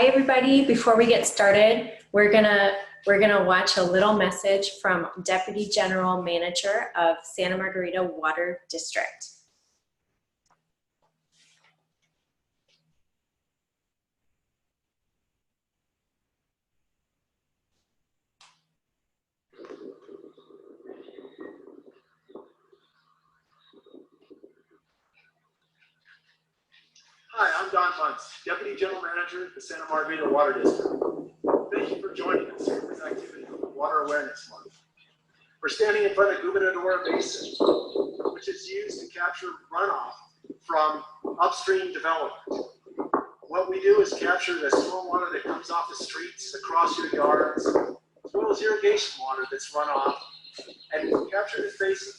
Hi everybody, before we get started, we're gonna watch a little message from Deputy General Manager of Santa Margarita Water District. Hi, I'm Don Muntz, Deputy General Manager at the Santa Margarita Water District. Thank you for joining us for this activity, Water Awareness Month. We're standing in front of Gubernador Basin, which is used to capture runoff from upstream development. What we do is capture the stormwater that comes off the streets, across your yards, as well as irrigation water that's run off, and we capture this basin,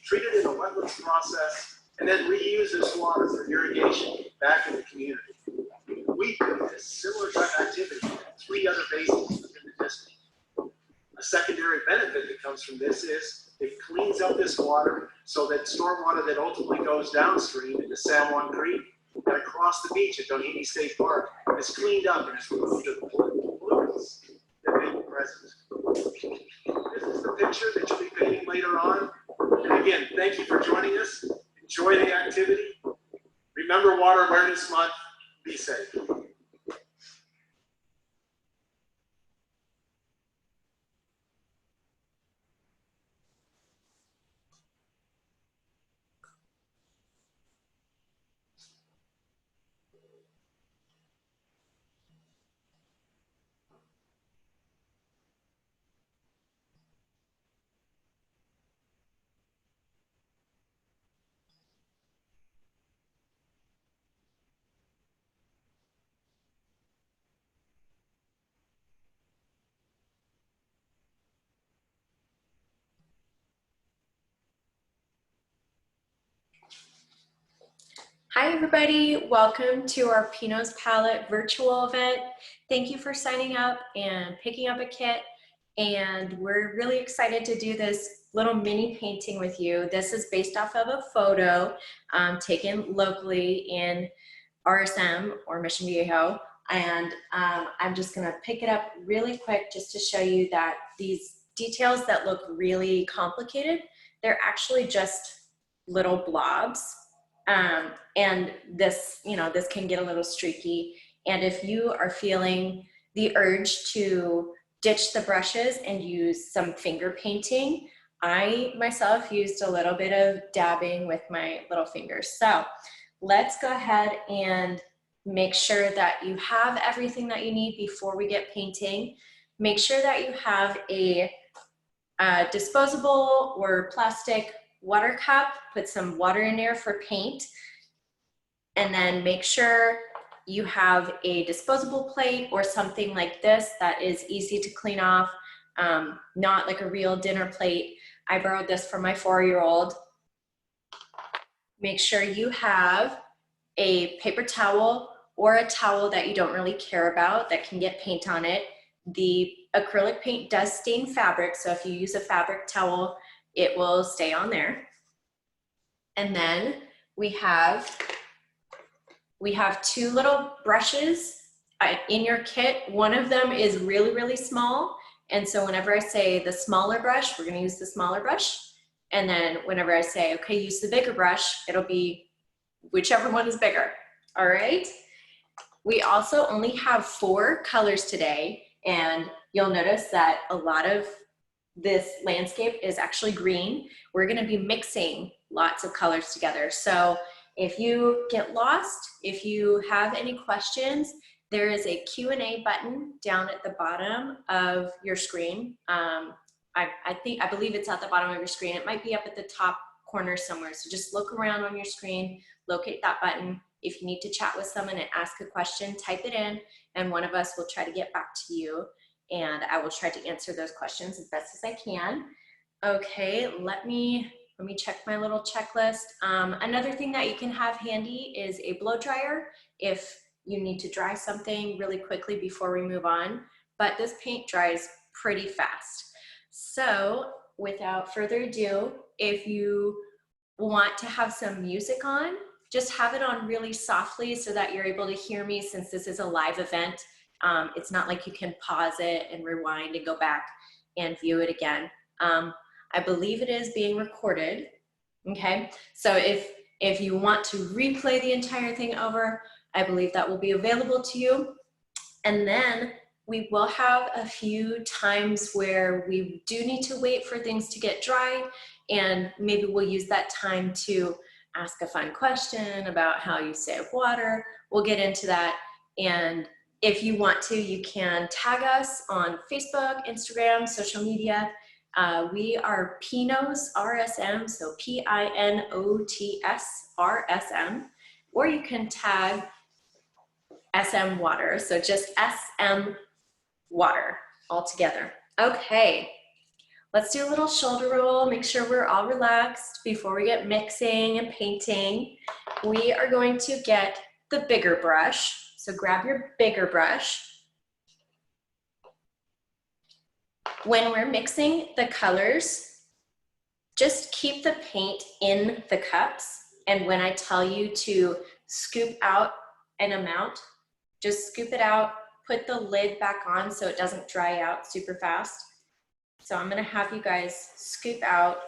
treat it in a wetlands process, and then reuse this water for irrigation back in the community. We do this similar type of activity in 3 other basins within the district. A secondary benefit that comes from this is it cleans up this water so that stormwater that ultimately goes downstream into San Juan Creek and across the beach at Doheny State Park is cleaned up and is removed of the pollutants that may be present. This is the picture that you'll be painting later on. And again, thank you for joining us. Enjoy the activity. Remember Water Awareness Month. Be safe. Hi everybody, welcome to our Pinot's Palette virtual event. Thank you for signing up and picking up a kit. And we're really excited to do this little mini painting with you. This is based off of a photo taken locally in RSM or Mission Viejo. And I'm just gonna pick it up really quick just to show you that these details that look really complicated, they're actually just little blobs. And this, this can get a little streaky. And if you are feeling the urge to ditch the brushes and use some finger painting, I myself used a little bit of dabbing with my little fingers. So let's go ahead and make sure that you have everything that you need before we get painting. Make sure that you have a disposable or plastic water cup, put some water in there for paint, and then make sure you have a disposable plate or something like this that is easy to clean off, not like a real dinner plate. I borrowed this from my 4-year-old. Make sure you have a paper towel or a towel that you don't really care about that can get paint on it. The acrylic paint does stain fabric, so if you use a fabric towel, it will stay on there. And then we have 2 little brushes in your kit. One of them is really, really small. And so whenever I say the smaller brush, we're gonna use the smaller brush. And then whenever I say, okay, use the bigger brush, it'll be whichever one is bigger, all right? We also only have 4 colors today. And you'll notice that a lot of this landscape is actually green. We're gonna be mixing lots of colors together. So if you get lost, if you have any questions, there is a Q&A button down at the bottom of your screen. I believe it's at the bottom of your screen. It might be up at the top corner somewhere. So just look around on your screen, locate that button. If you need to chat with someone and ask a question, type it in, and one of us will try to get back to you. And I will try to answer those questions as best as I can. Okay, let me check my little checklist. Another thing that you can have handy is a blow dryer if you need to dry something really quickly before we move on. But this paint dries pretty fast. So without further ado, if you want to have some music on, just have it on really softly so that you're able to hear me since this is a live event. It's not like you can pause it and rewind and go back and view it again. I believe it is being recorded, okay? So if you want to replay the entire thing over, I believe that will be available to you. And then we will have a few times where we do need to wait for things to get dry, and maybe we'll use that time to ask a fun question about how you save water. We'll get into that. And if you want to, you can tag us on Facebook, Instagram, social media. We are Pinots RSM, so Pinots RSM, or you can tag SM Water, so just SM Water all together. Okay, let's do a little shoulder roll, make sure we're all relaxed before we get mixing and painting. We are going to get the bigger brush, so grab your bigger brush. When we're mixing the colors, just keep the paint in the cups, and when I tell you to scoop out an amount, just scoop it out, put the lid back on so it doesn't dry out super fast. So I'm gonna have you guys scoop out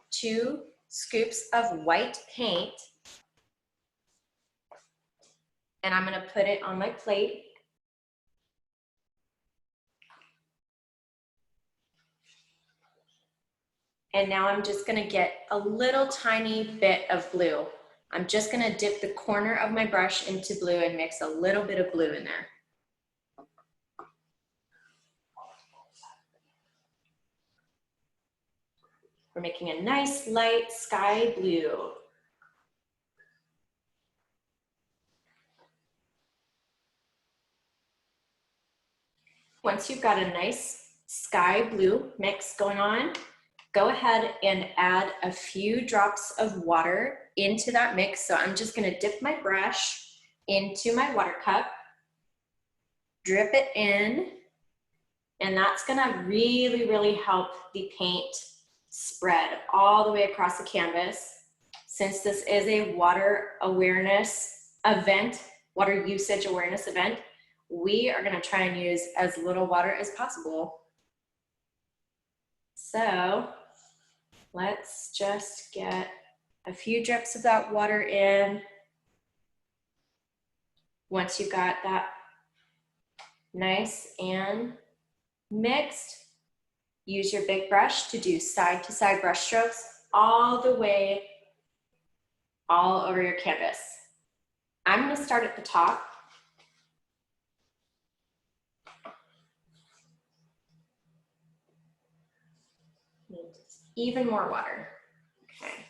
2 scoops of white paint, and I'm gonna put it on my plate. And now I'm just gonna get a little tiny bit of blue. I'm just gonna dip the corner of my brush into blue and mix a little bit of blue in there. We're making a nice light sky blue. Once you've got a nice sky blue mix going on, go ahead and add a few drops of water into that mix. So I'm just gonna dip my brush into my water cup, drip it in, and that's gonna really, really help the paint spread all the way across the canvas. Since this is a water awareness event, water usage awareness event, we are gonna try and use as little water as possible. So let's just get a few drips of that water in. Once you got that nice and mixed, use your big brush to do side to side brush strokes all the way, all over your canvas. I'm gonna start at the top. Even more water, okay.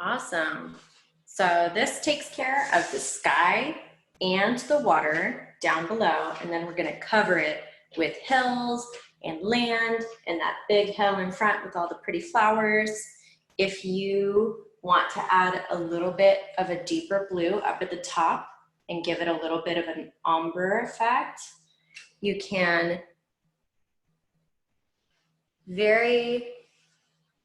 Awesome. So this takes care of the sky and the water down below, and then we're gonna cover it with hills and land and that big hill in front with all the pretty flowers. If you want to add a little bit of a deeper blue up at the top and give it a little bit of an ombre effect, you can very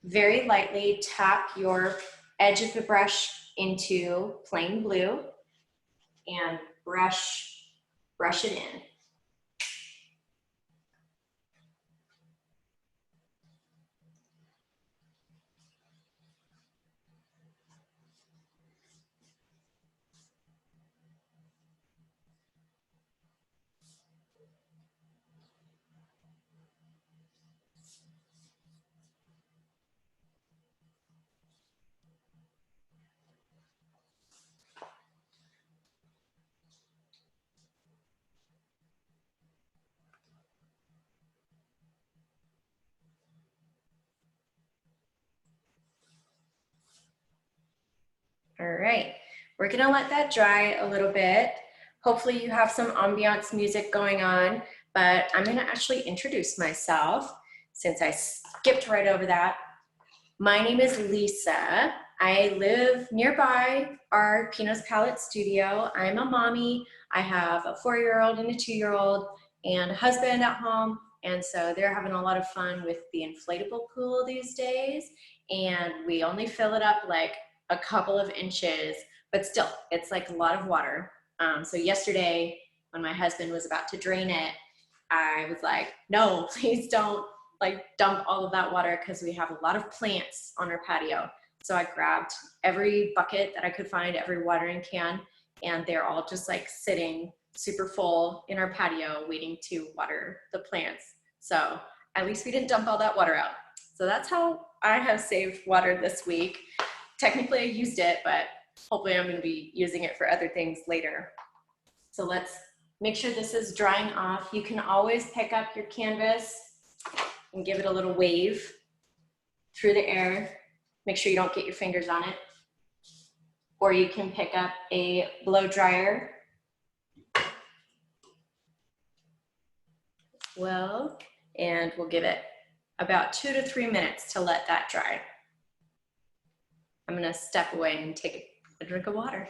lightly tap your edge of the brush into plain blue and brush it in. All right, we're gonna let that dry a little bit. Hopefully you have some ambiance music going on, but I'm gonna actually introduce myself since I skipped right over that. My name is Lisa. I live nearby our Pinot's Palette studio. I'm a mommy. I have a 4-year-old and a 2-year-old and a husband at home. And so they're having a lot of fun with the inflatable pool these days. And we only fill it up like a couple of inches, but still, it's like a lot of water. So yesterday, when my husband was about to drain it, I was like, no, please don't like dump all of that water because we have a lot of plants on our patio. So I grabbed every bucket that I could find, every watering can, and they're all just like sitting super full in our patio waiting to water the plants. So at least we didn't dump all that water out. So that's how I have saved water this week. Technically I used it, but hopefully I'm gonna be using it for other things later. So let's make sure this is drying off. You can always pick up your canvas and give it a little wave through the air. Make sure you don't get your fingers on it. Or you can pick up a blow dryer. Well, and we'll give it about 2 to 3 minutes to let that dry. I'm gonna step away and take a drink of water.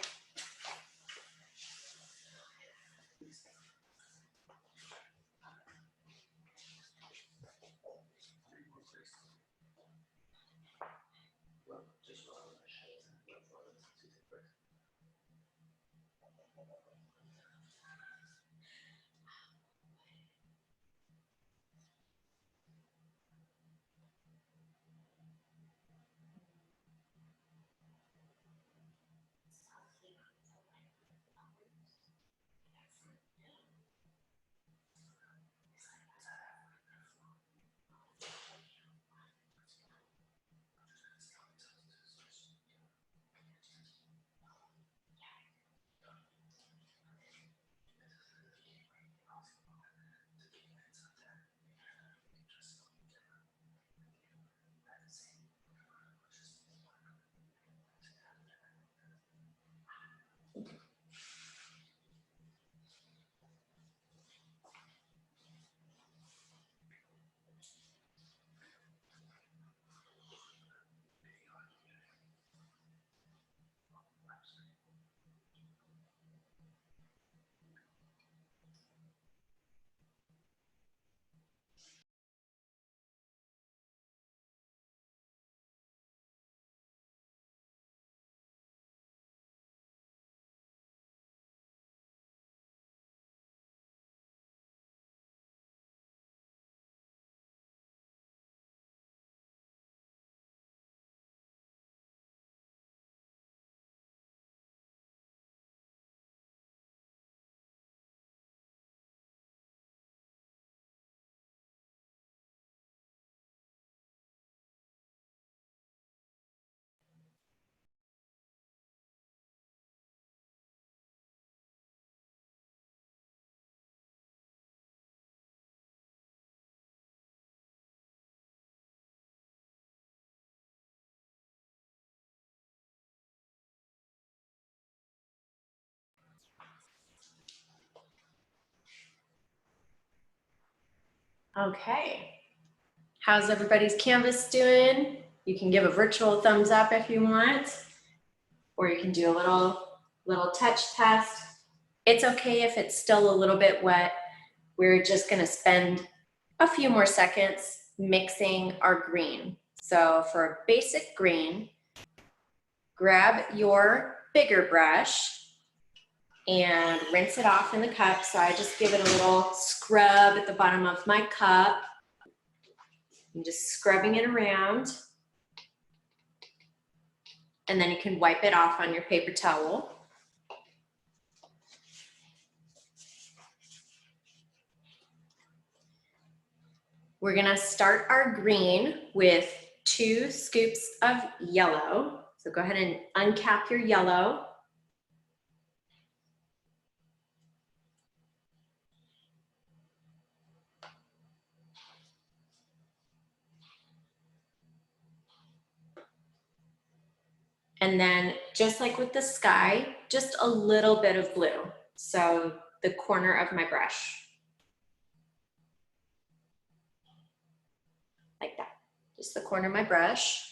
Okay. How's everybody's canvas doing? You can give a virtual thumbs up if you want, or you can do a little touch test. It's okay if it's still a little bit wet. We're just gonna spend a few more seconds mixing our green. So for a basic green, grab your bigger brush and rinse it off in the cup. So I just give it a little scrub at the bottom of my cup. I'm just scrubbing it around. And then you can wipe it off on your paper towel. We're gonna start our green with 2 scoops of yellow. So go ahead and uncap your yellow. And then just like with the sky, just a little bit of blue. So the corner of my brush. Like that, just the corner of my brush.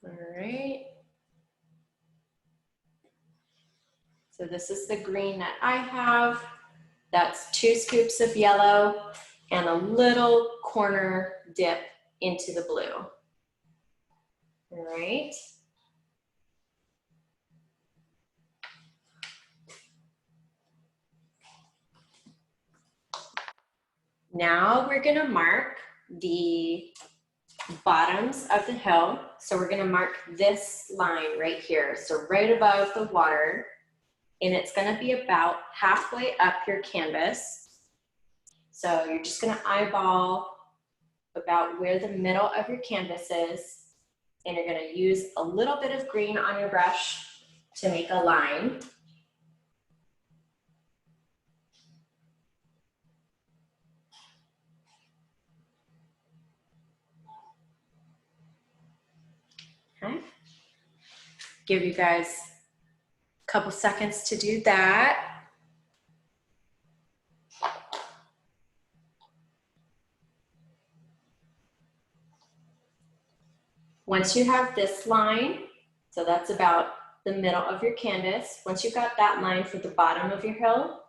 All right. So this is the green that I have. That's 2 scoops of yellow and a little corner dip into the blue. All right. Now we're gonna mark the bottoms of the hill. So we're gonna mark this line right here. So right above the water, and it's gonna be about halfway up your canvas. So you're just gonna eyeball about where the middle of your canvas is, and you're gonna use a little bit of green on your brush to make a line. Okay. Give you guys a couple seconds to do that. Once you have this line, so that's about the middle of your canvas. Once you've got that line for the bottom of your hill,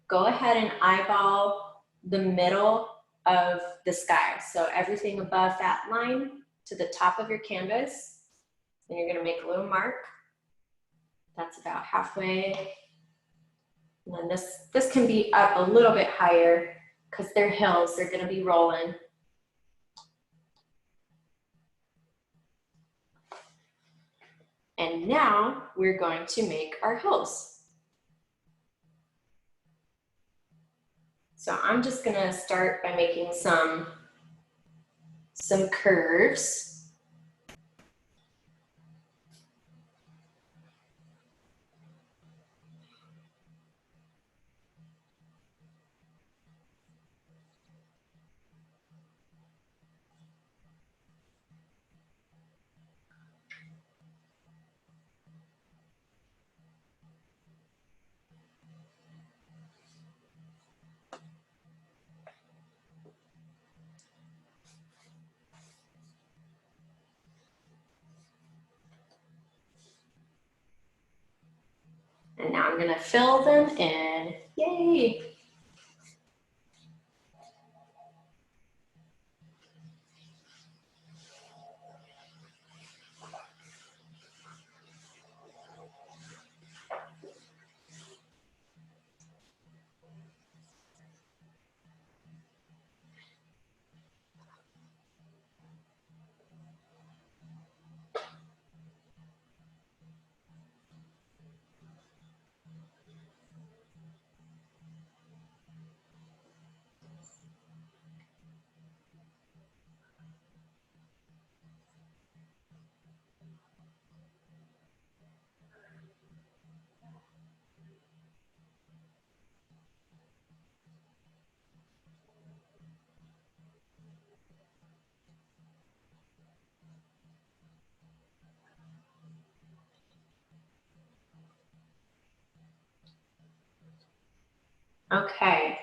go ahead and eyeball the middle of the sky. So everything above that line to the top of your canvas, and you're gonna make a little mark. That's about halfway. And then this can be up a little bit higher because they're hills, they're gonna be rolling. And now we're going to make our hills. So I'm just gonna start by making some curves. And now I'm gonna fill them in. Yay! Okay.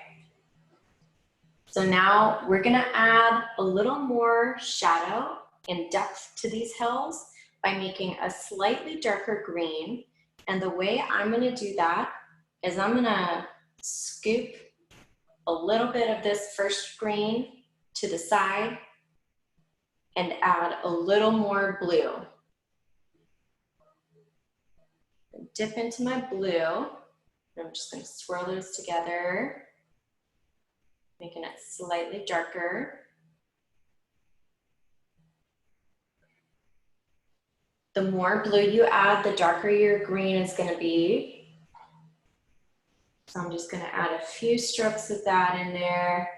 So now we're gonna add a little more shadow and depth to these hills by making a slightly darker green. And the way I'm gonna do that is I'm gonna scoop a little bit of this first green to the side and add a little more blue. Dip into my blue. I'm just gonna swirl those together, making it slightly darker. The more blue you add, the darker your green is gonna be. So I'm just gonna add a few strokes of that in there.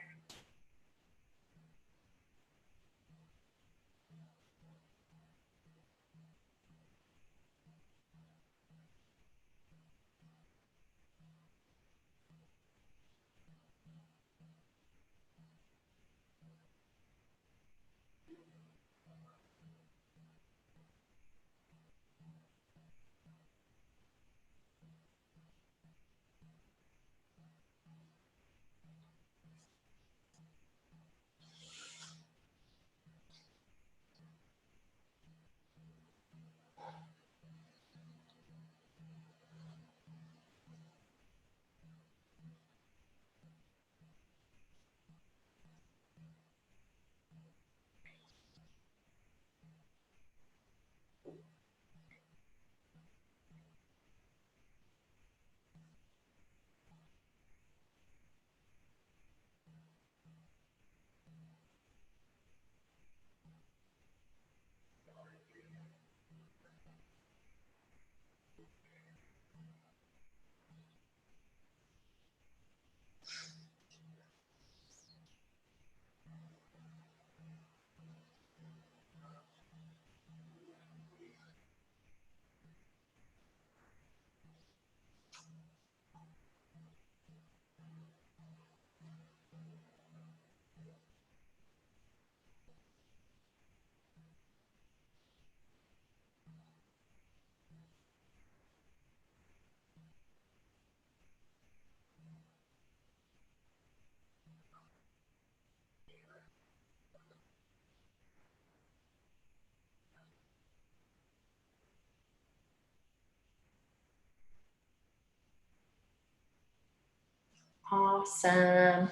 Awesome.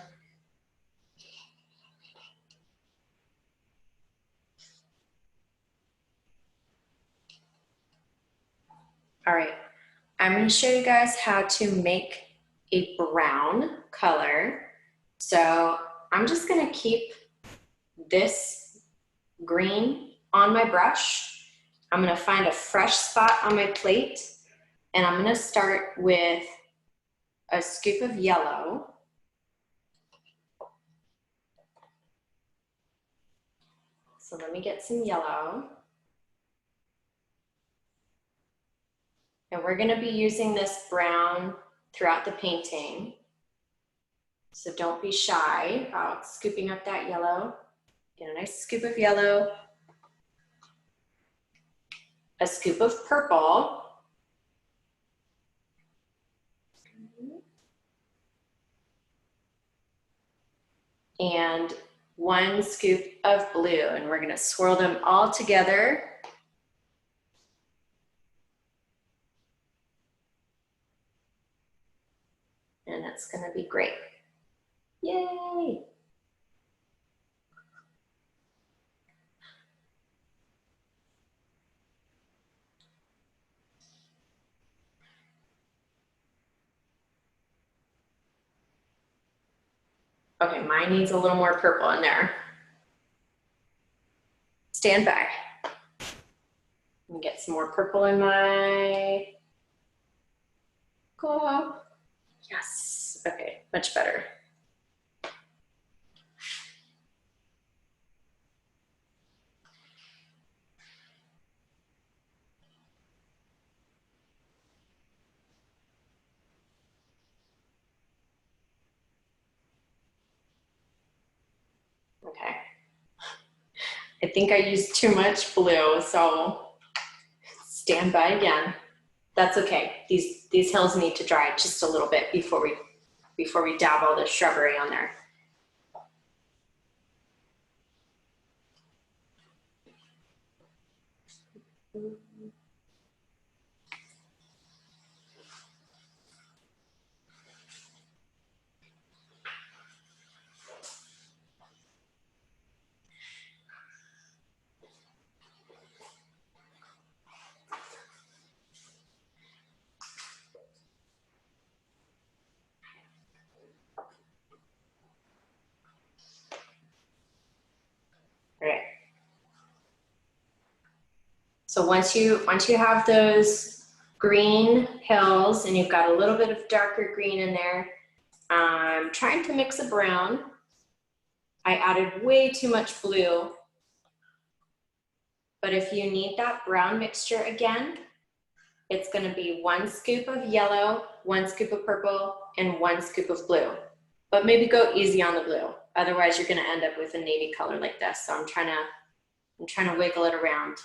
All right, I'm gonna show you guys how to make a brown color. So I'm just gonna keep this green on my brush. I'm gonna find a fresh spot on my plate, and I'm gonna start with a scoop of yellow. So let me get some yellow. And we're gonna be using this brown throughout the painting. So don't be shy about scooping up that yellow. Get a nice scoop of yellow. A scoop of purple. And 1 scoop of blue. And we're gonna swirl them all together. And that's gonna be great. Yay! Okay, mine needs a little more purple in there. Stand by. Let me get some more purple in my cup. Yes, okay, much better. Okay. I think I used too much blue, so stand by again. That's okay. These hills need to dry just a little bit before we before we dab all the shrubbery on there. All right. So once you have those green hills and you've got a little bit of darker green in there, I'm trying to mix a brown. I added way too much blue, but if you need that brown mixture again, it's gonna be 1 scoop of yellow, 1 scoop of purple, and 1 scoop of blue. But maybe go easy on the blue. Otherwise you're gonna end up with a navy color like this. So I'm trying to wiggle it around.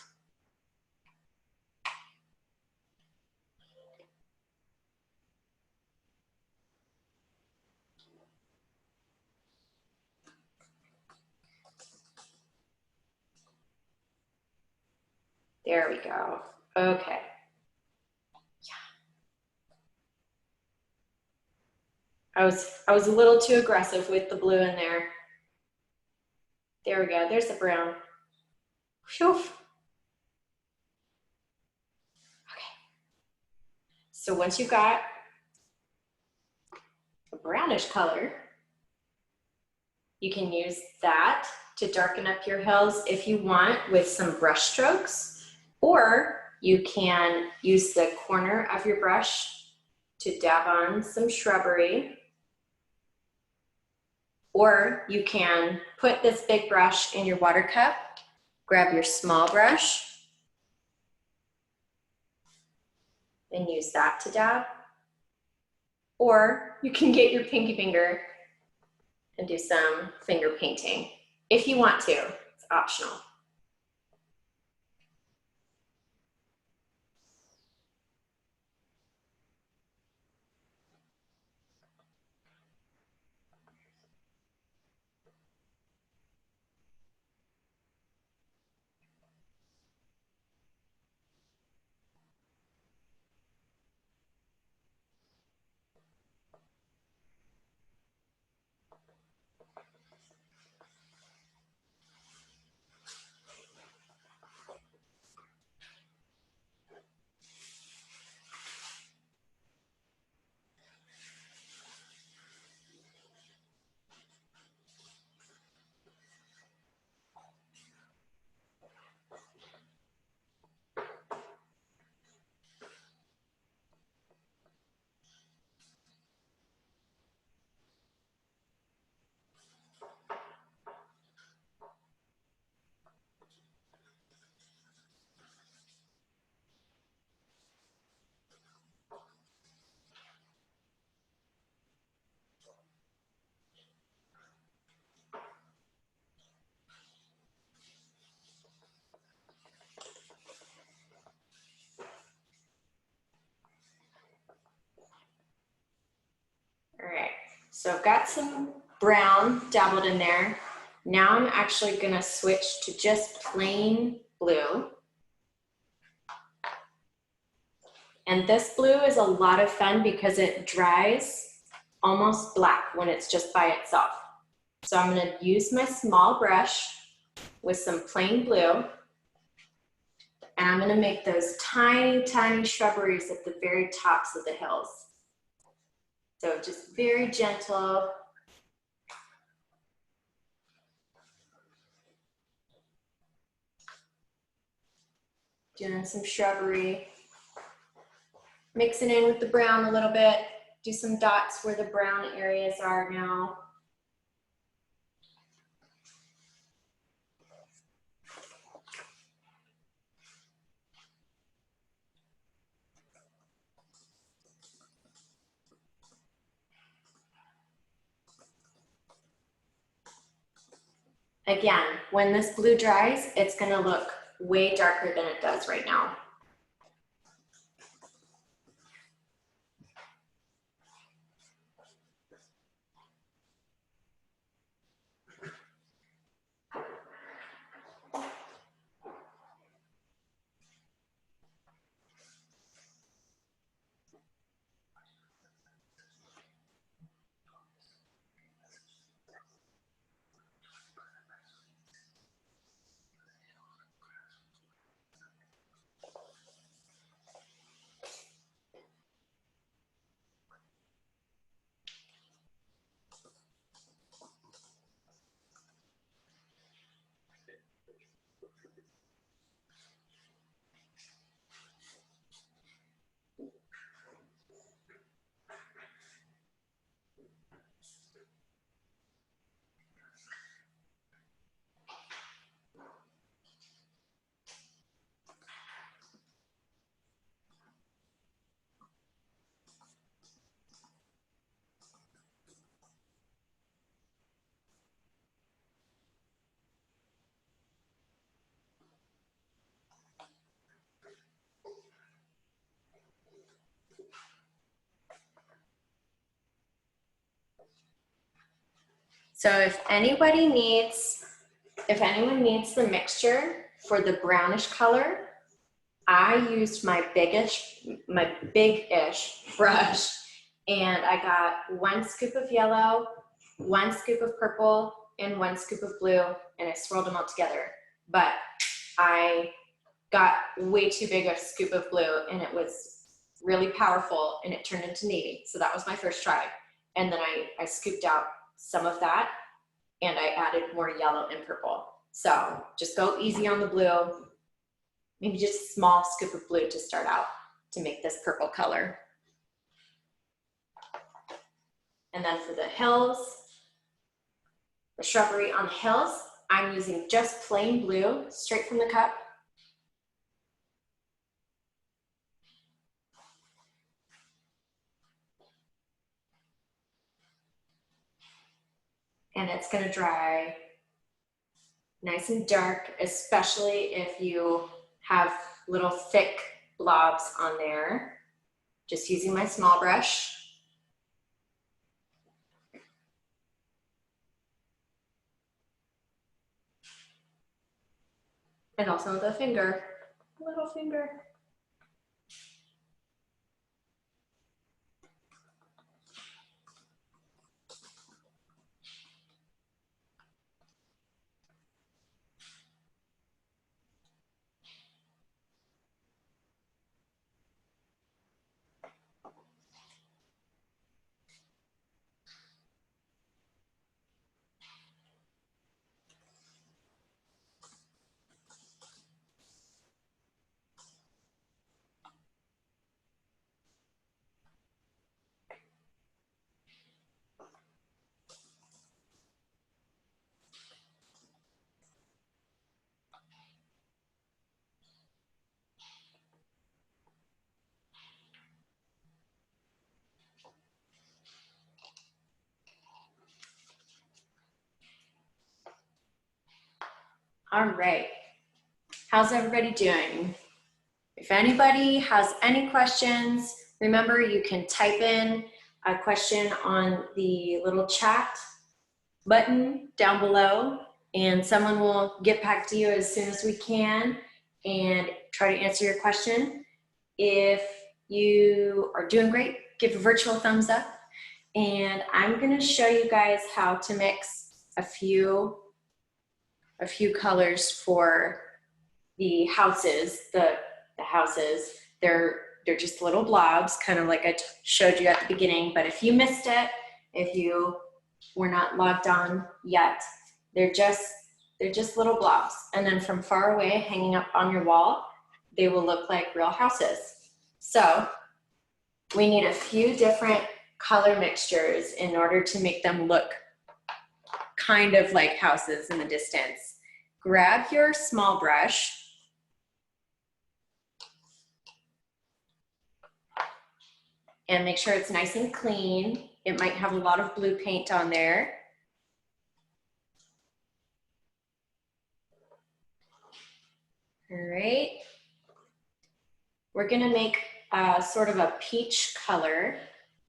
There we go. Okay. I was a little too aggressive with the blue in there. There we go. There's the brown. Phew. Okay. So once you've got a brownish color, you can use that to darken up your hills if you want with some brush strokes, or you can use the corner of your brush to dab on some shrubbery, or you can put this big brush in your water cup, grab your small brush, and use that to dab, or you can get your pinky finger and do some finger painting if you want to. It's optional. All right, so I've got some brown dabbled in there. Now I'm actually gonna switch to just plain blue. And this blue is a lot of fun because it dries almost black when it's just by itself. So I'm gonna use my small brush with some plain blue, and I'm gonna make those tiny, tiny shrubberies at the very tops of the hills. So just very gentle. Doing some shrubbery. Mix it in with the brown a little bit. Do some dots where the brown areas are now. Again, when this blue dries, it's gonna look way darker than it does right now. So if anyone needs the mixture for the brownish color, I used my big-ish brush, and I got 1 scoop of yellow, 1 scoop of purple, and 1 scoop of blue, and I swirled them all together. But I got way too big a scoop of blue, and it was really powerful, and it turned into navy. So that was my first try. And then I scooped out some of that, and I added more yellow and purple. So just go easy on the blue. Maybe just a small scoop of blue to start out to make this purple color. And then for the hills, the shrubbery on the hills, I'm using just plain blue, straight from the cup. And it's gonna dry nice and dark, especially if you have little thick blobs on there. Just using my small brush. And also with a finger, little finger. All right, how's everybody doing? If anybody has any questions, remember you can type in a question on the little chat button down below, and someone will get back to you as soon as we can and try to answer your question. If you are doing great, give a virtual thumbs up, and I'm gonna show you guys how to mix a few colors for the houses. The houses, they're just little blobs, kind of like I showed you at the beginning. But if you missed it, if you were not logged on yet, they're just little blobs. And then from far away, hanging up on your wall, they will look like real houses. So we need a few different color mixtures in order to make them look kind of like houses in the distance. Grab your small brush and make sure it's nice and clean. It might have a lot of blue paint on there. All right. We're gonna make sort of a peach color.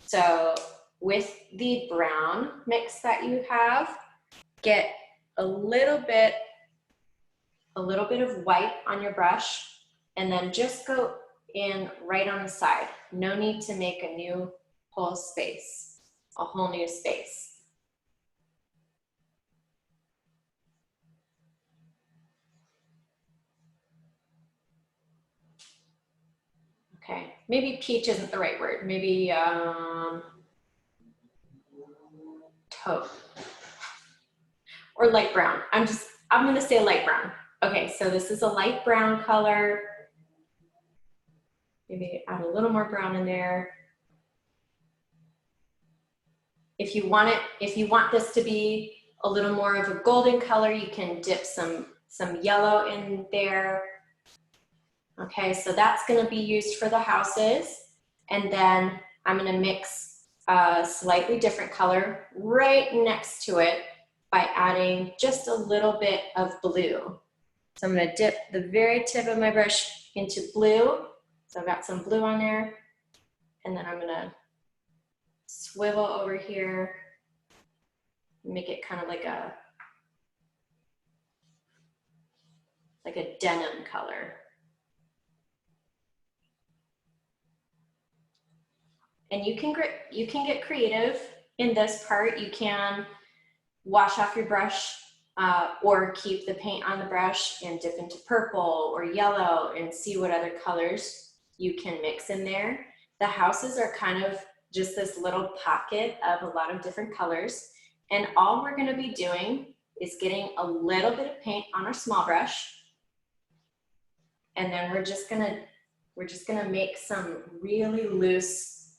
So with the brown mix that you have, get a little bit of white on your brush, and then just go in right on the side. No need to make a new whole space, a whole new space. Okay, maybe peach isn't the right word. Maybe taupe or light brown. I'm gonna say light brown. Okay, so this is a light brown color. Maybe add a little more brown in there. If you want this to be a little more of a golden color, you can dip some yellow in there. Okay, so that's gonna be used for the houses. And then I'm gonna mix a slightly different color right next to it by adding just a little bit of blue. So I'm gonna dip the very tip of my brush into blue. So I've got some blue on there, and then I'm gonna swivel over here, Make it kind of like a denim color. And you can get creative in this part. You can wash off your brush or keep the paint on the brush and dip into purple or yellow and see what other colors you can mix in there. The houses are kind of just this little pocket of a lot of different colors. And all we're gonna be doing is getting a little bit of paint on our small brush. And then we're just gonna make some really loose,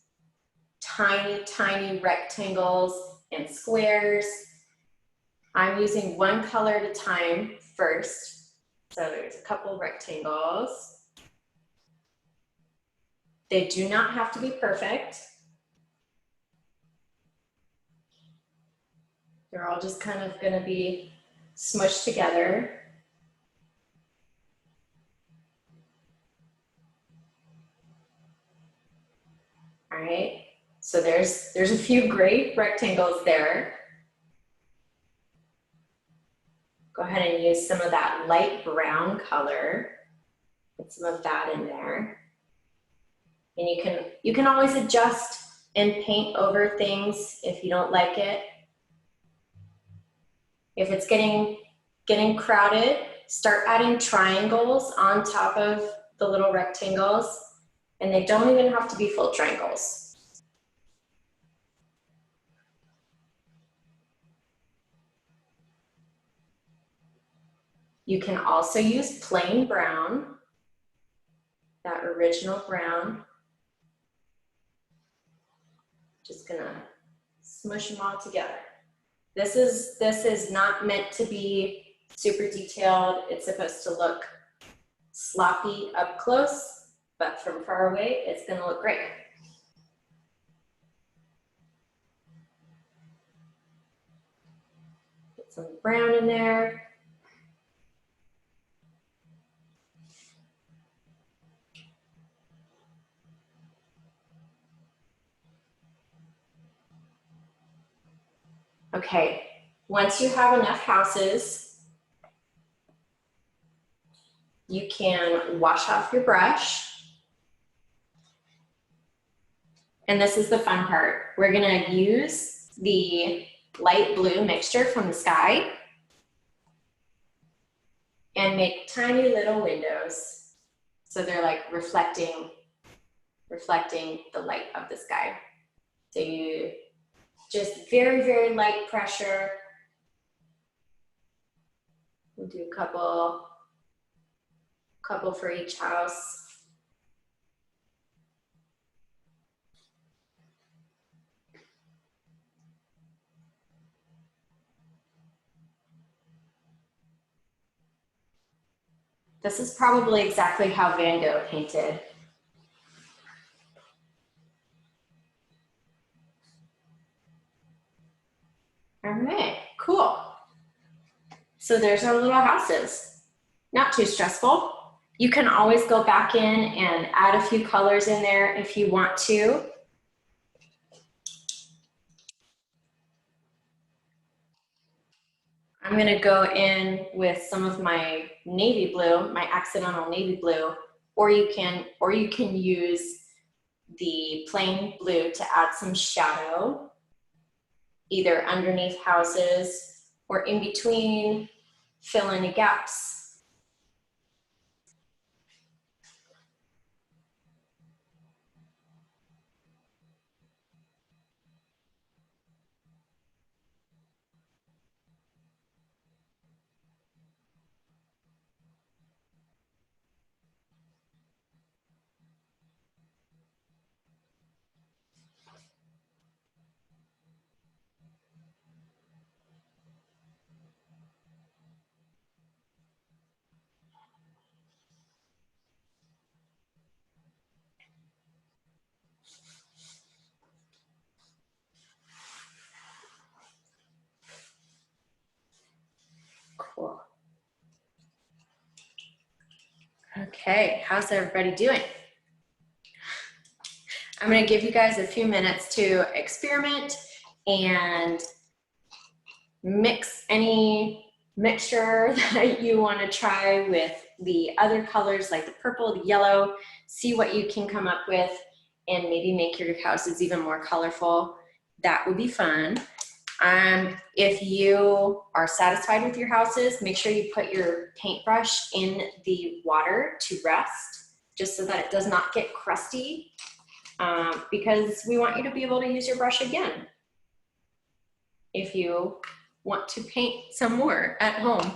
tiny rectangles and squares. I'm using one color at a time first. So there's a couple rectangles. They do not have to be perfect. They're all just kind of gonna be smushed together. All right, so there's a few great rectangles there. Go ahead and use some of that light brown color. Put some of that in there. And you can always adjust and paint over things if you don't like it. If it's getting crowded, start adding triangles on top of the little rectangles. And they don't even have to be full triangles. You can also use plain brown, that original brown. Just gonna smush them all together. This is not meant to be super detailed. It's supposed to look sloppy up close, but from far away, it's gonna look great. Put some brown in there. Okay, once you have enough houses, you can wash off your brush. And this is the fun part. We're gonna use the light blue mixture from the sky and make tiny little windows. So they're like reflecting the light of the sky. So you just very light pressure. We'll do a couple for each house. This is probably exactly how Van Gogh painted. All right, cool. So there's our little houses. Not too stressful. You can always go back in and add a few colors in there if you want to. I'm gonna go in with some of my navy blue, my accidental navy blue, or you can use the plain blue to add some shadow, either underneath houses or in between, fill in the gaps. Cool. Okay, how's everybody doing? I'm gonna give you guys a few minutes to experiment and mix any mixture that you want to try with the other colors like the purple, the yellow, see what you can come up with and maybe make your houses even more colorful. That would be fun. If you are satisfied with your houses, make sure you put your paintbrush in the water to rest, just so that it does not get crusty, because we want you to be able to use your brush again if you want to paint some more at home.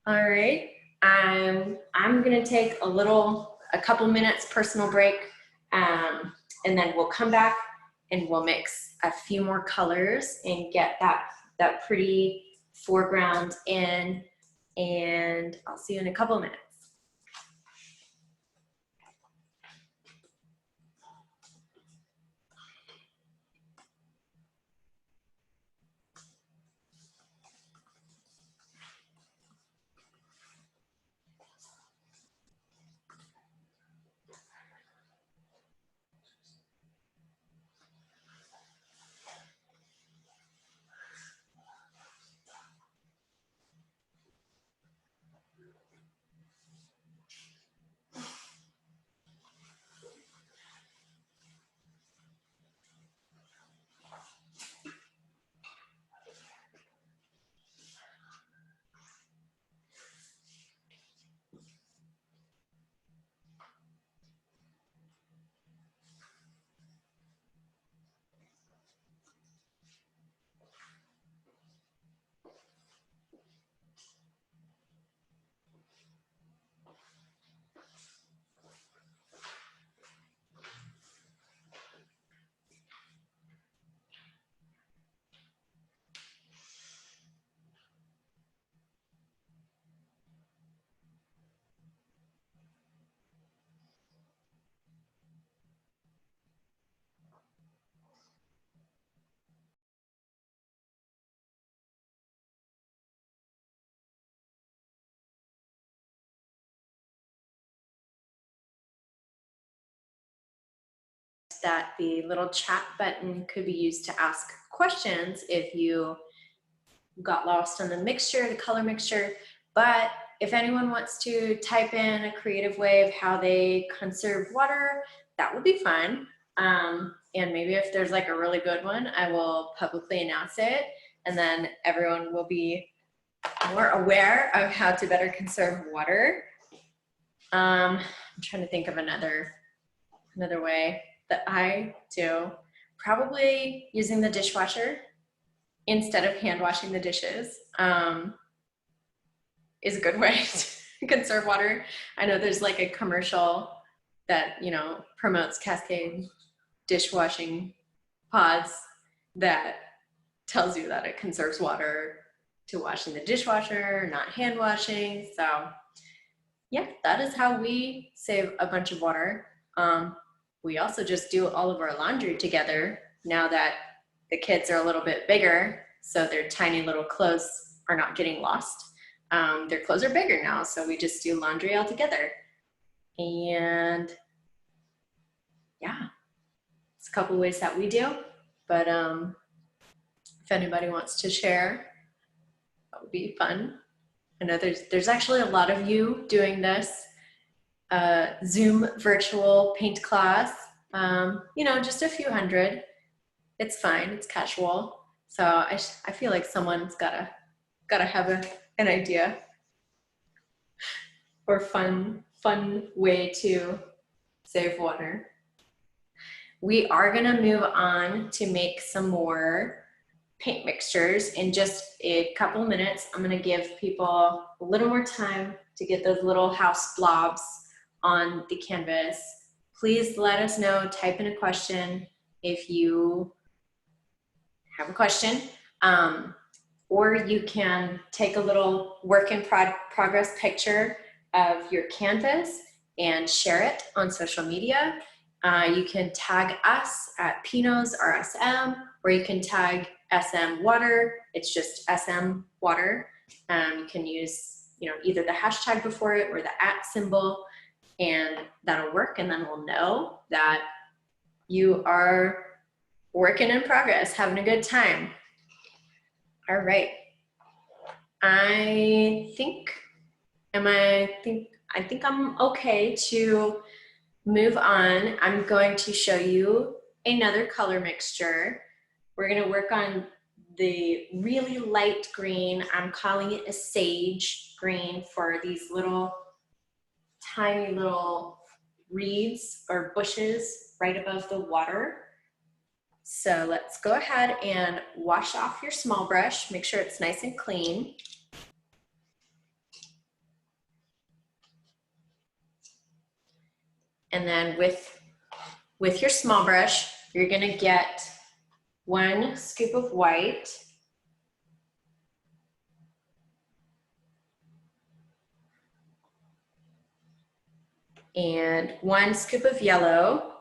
All right, I'm gonna take a couple minutes personal break, and then we'll come back and we'll mix a few more colors and get that pretty foreground in, and I'll see you in a couple minutes. That the little chat button could be used to ask questions if you got lost on the mixture, the color mixture. But if anyone wants to type in a creative way of how they conserve water, that would be fun. And maybe if there's like a really good one, I will publicly announce it, and then everyone will be more aware of how to better conserve water. I'm trying to think of another way that I do. Probably using the dishwasher instead of hand washing the dishes is a good way to conserve water. I know there's like a commercial that, you know, promotes Cascade dishwashing pods that tells you that it conserves water to washing the dishwasher, not hand washing. So yeah, that is how we save a bunch of water. We also just do all of our laundry together now that the kids are a little bit bigger, so their tiny little clothes are not getting lost. Their clothes are bigger now, so we just do laundry all together. And yeah, it's a couple ways that we do, but if anybody wants to share, that would be fun. I know there's actually a lot of you doing this Zoom virtual paint class. You know, just a few hundred. It's fine. It's casual. So I feel like someone's gotta have an idea or fun way to save water. We are gonna move on to make some more paint mixtures in just a couple minutes. I'm gonna give people a little more time to get those little house blobs on the canvas. Please let us know, type in a question if you have a question, or you can take a little work in progress picture of your canvas and share it on social media. You can tag us at Pinot's RSM, or you can tag SM Water. It's just SM Water. You can use, you know, either the hashtag before it or the @ symbol, and that'll work. And then we'll know that you are working in progress, having a good time. All right, I think I'm okay to move on. I'm going to show you another color mixture. We're going to work on the really light green. I'm calling it a sage green for these little tiny little reeds or bushes right above the water. So let's go ahead and wash off your small brush. Make sure it's nice and clean. And then with your small brush, you're gonna get 1 scoop of white, and 1 scoop of yellow,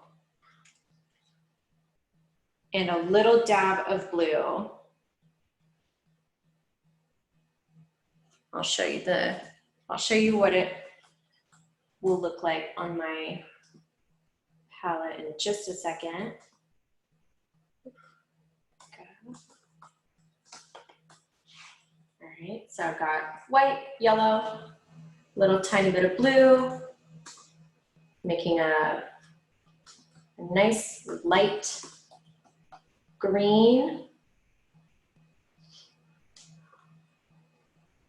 and a little dab of blue. I'll show you what it will look like on my palette in just a second. All right, so I've got white, yellow, little tiny bit of blue, making a nice light green.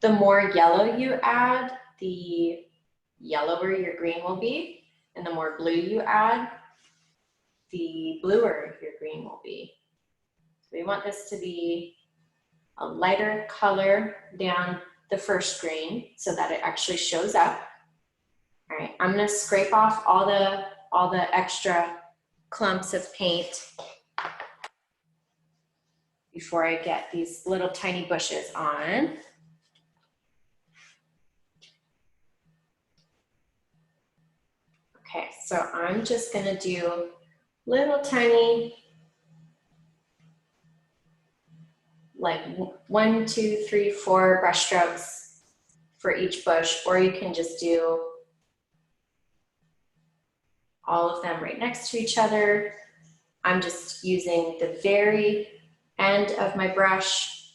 The more yellow you add, the yellower your green will be, and the more blue you add, the bluer your green will be. So we want this to be a lighter color down the first green so that it actually shows up. All right, I'm gonna scrape off all the extra clumps of paint before I get these little tiny bushes on. Okay, so I'm just gonna do little tiny, like 1, 2, 3, 4 brush strokes for each bush, or you can just do all of them right next to each other. I'm just using the very end of my brush,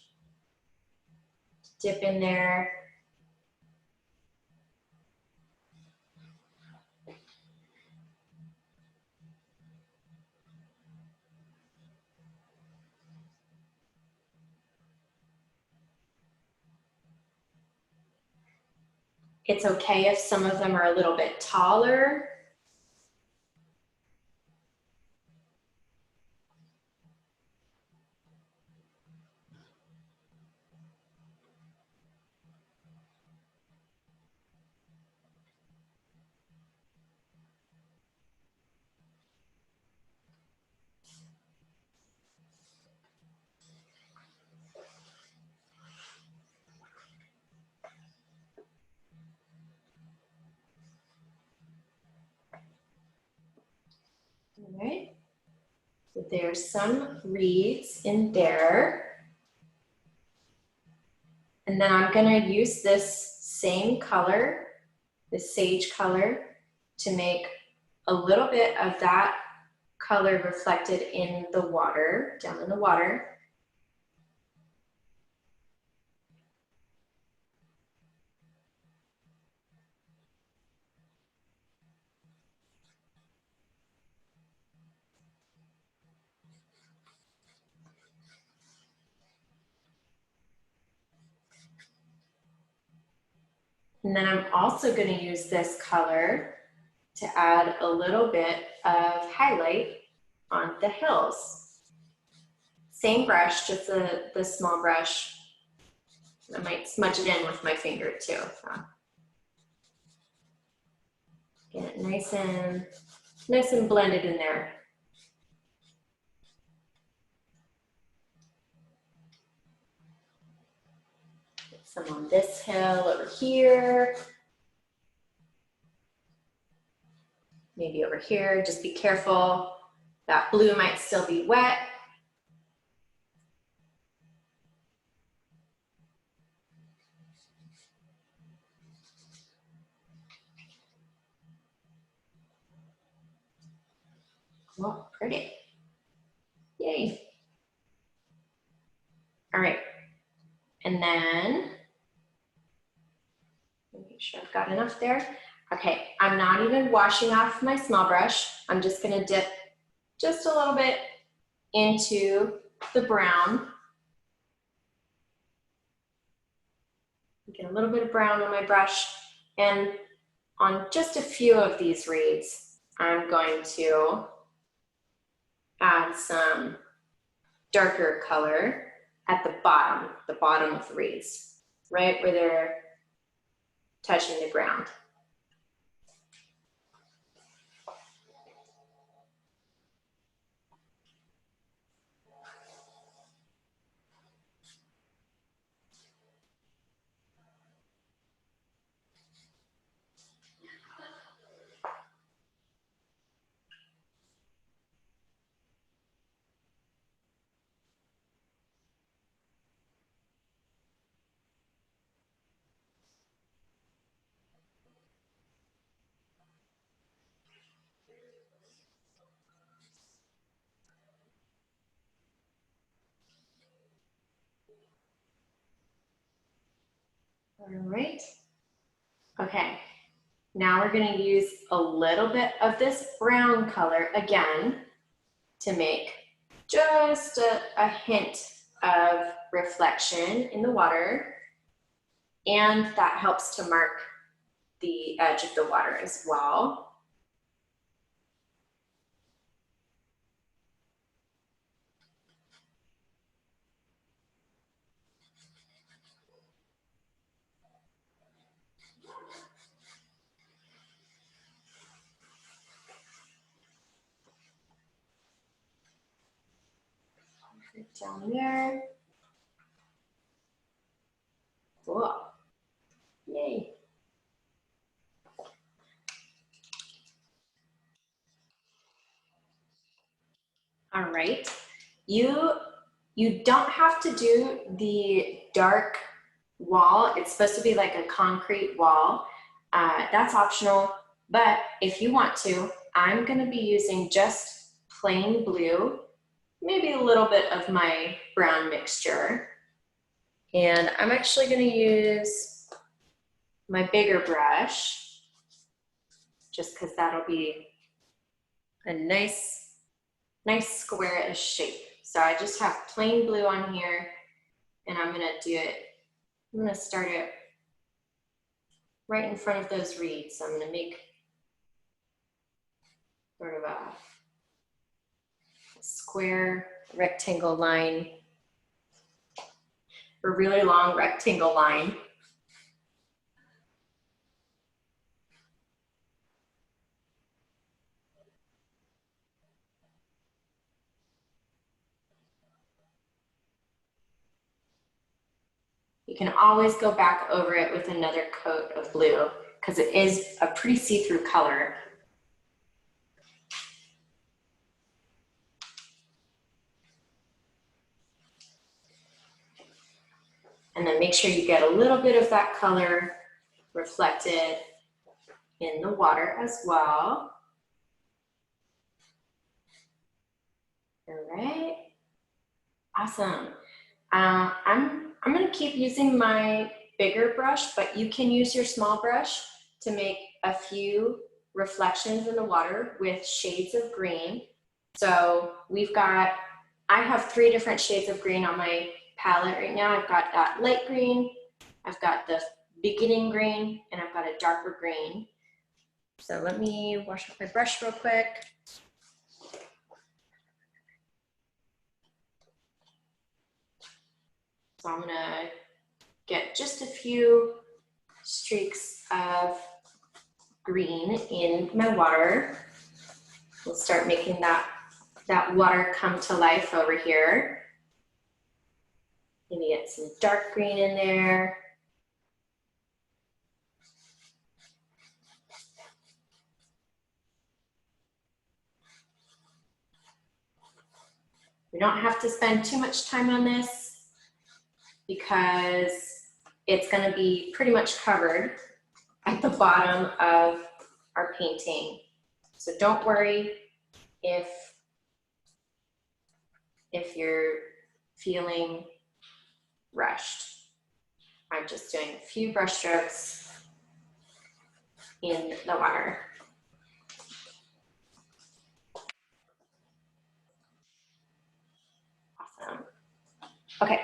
dip in there. It's okay if some of them are a little bit taller. All right, so there's some reeds in there. And then I'm gonna use this same color, the sage color, to make a little bit of that color reflected in the water, down in the water. And then I'm also going to use this color to add a little bit of highlight on the hills. Same brush, just the small brush. I might smudge it in with my finger too. So get it nice and blended in there. Get some on this hill over here. Maybe over here, just be careful. That blue might still be wet. Oh, pretty. Yay. All right. And then sure I've got enough there. Okay, I'm not even washing off my small brush. I'm just gonna dip just a little bit into the brown. Get a little bit of brown on my brush, and on just a few of these reeds, I'm going to add some darker color at the bottom of the reeds, right where they're touching the ground. All right. Okay. Now we're going to use a little bit of this brown color again to make just a hint of reflection in the water, and that helps to mark the edge of the water as well. Down there. Cool. Yay. All right. You don't have to do the dark wall. It's supposed to be like a concrete wall. That's optional, but if you want to, I'm going to be using just plain blue, maybe a little bit of my brown mixture. And I'm actually going to use my bigger brush, just because that'll be a nice square-ish shape. So I just have plain blue on here, and I'm gonna start it right in front of those reeds. So I'm gonna make sort of a square rectangle line, a really long rectangle line. You can always go back over it with another coat of blue because it is a pretty see-through color. And then make sure you get a little bit of that color reflected in the water as well. All right, awesome. I'm gonna keep using my bigger brush, but you can use your small brush to make a few reflections in the water with shades of green. So I have 3 different shades of green on my palette right now. I've got that light green, I've got the beginning green, and I've got a darker green. So let me wash off my brush real quick. So I'm gonna get just a few streaks of green in my water. We'll start making that water come to life over here. Maybe get some dark green in there. We don't have to spend too much time on this because it's going to be pretty much covered at the bottom of our painting. So don't worry if you're feeling rushed. I'm just doing a few brush strokes in the water. Awesome. Okay.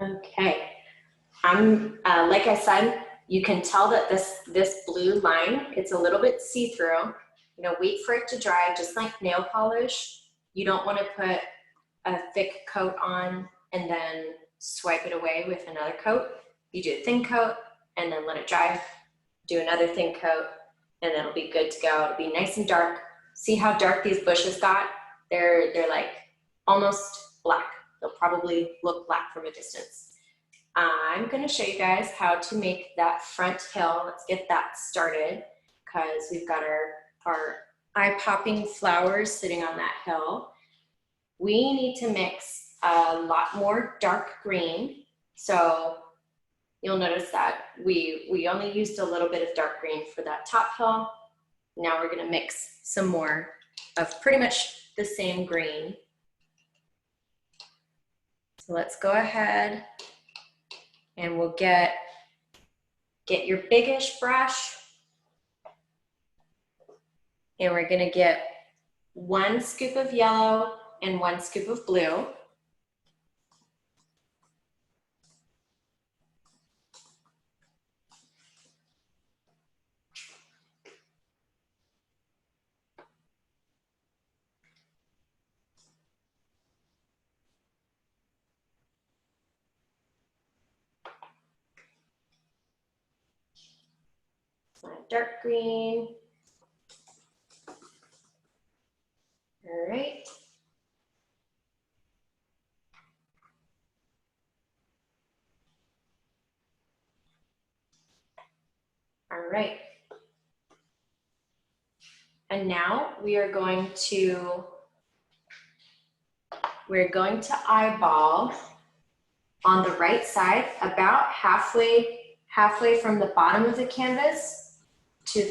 Okay. Like I said, you can tell that this blue line, it's a little bit see-through. You know, wait for it to dry, just like nail polish. You don't want to put a thick coat on and then swipe it away with another coat. You do a thin coat and then let it dry. Do another thin coat and it'll be good to go. It'll be nice and dark. See how dark these bushes got? They're like almost black. They'll probably look black from a distance. I'm going to show you guys how to make that front hill. Let's get that started because we've got our eye-popping flowers sitting on that hill. We need to mix a lot more dark green. So you'll notice that we only used a little bit of dark green for that top hill. Now we're going to mix some more of pretty much the same green. So let's go ahead and we'll get your biggish brush, and we're gonna get 1 scoop of yellow and 1 scoop of blue. My dark green. All right. All right. And now we're going to eyeball on the right side about halfway from the bottom of the canvas to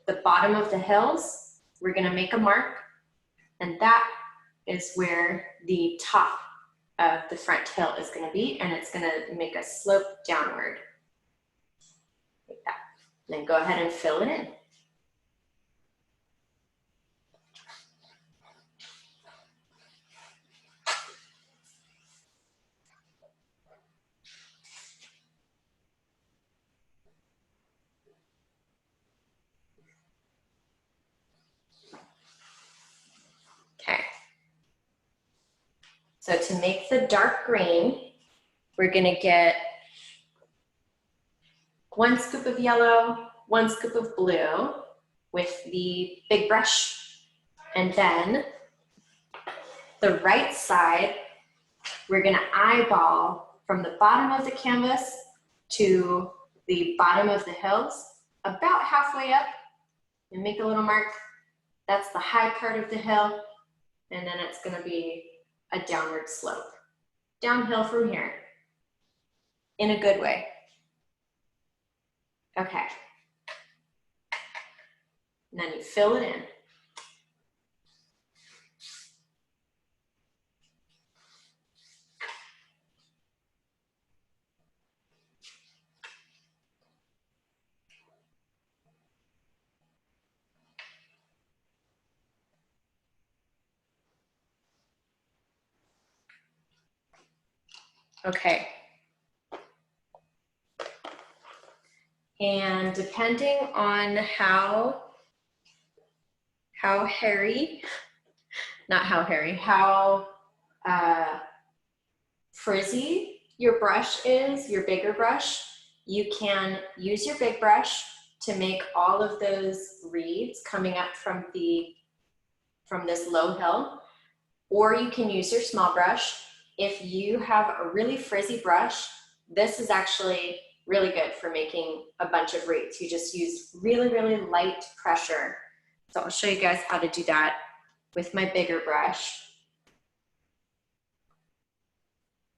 the bottom of the hills. We're gonna make a mark, and that is where the top of the front hill is gonna be, and it's gonna make a slope downward, like that. And then go ahead and fill it in. Okay. So to make the dark green, we're gonna get 1 scoop of yellow, 1 scoop of blue with the big brush. And then the right side, we're gonna eyeball from the bottom of the canvas to the bottom of the hills, about halfway up, and make a little mark. That's the high part of the hill, and then it's gonna be a downward slope. Downhill from here, in a good way. Okay. And then you fill it in. Okay. And depending on how hairy, not how hairy, how frizzy your brush is, your bigger brush, you can use your big brush to make all of those reeds coming up from this low hill, or you can use your small brush. If you have a really frizzy brush, this is actually really good for making a bunch of reeds. You just use really, really light pressure. So I'll show you guys how to do that with my bigger brush,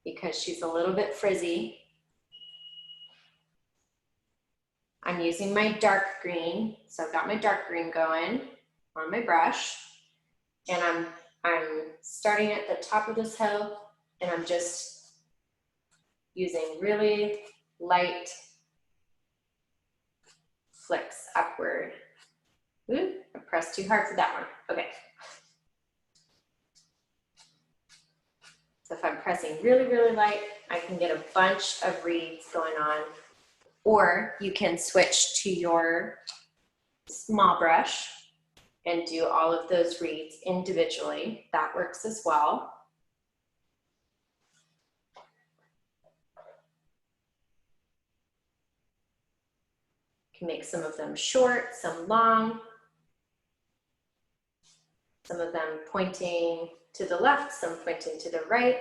because she's a little bit frizzy. I'm using my dark green. So I've got my dark green going on my brush, and I'm starting at the top of this hill, and I'm just using really light flicks upward. Ooh, I pressed too hard for that one. Okay. So if I'm pressing really, really light, I can get a bunch of reeds going on. Or you can switch to your small brush and do all of those reeds individually. That works as well. You can make some of them short, some long, some of them pointing to the left, some pointing to the right.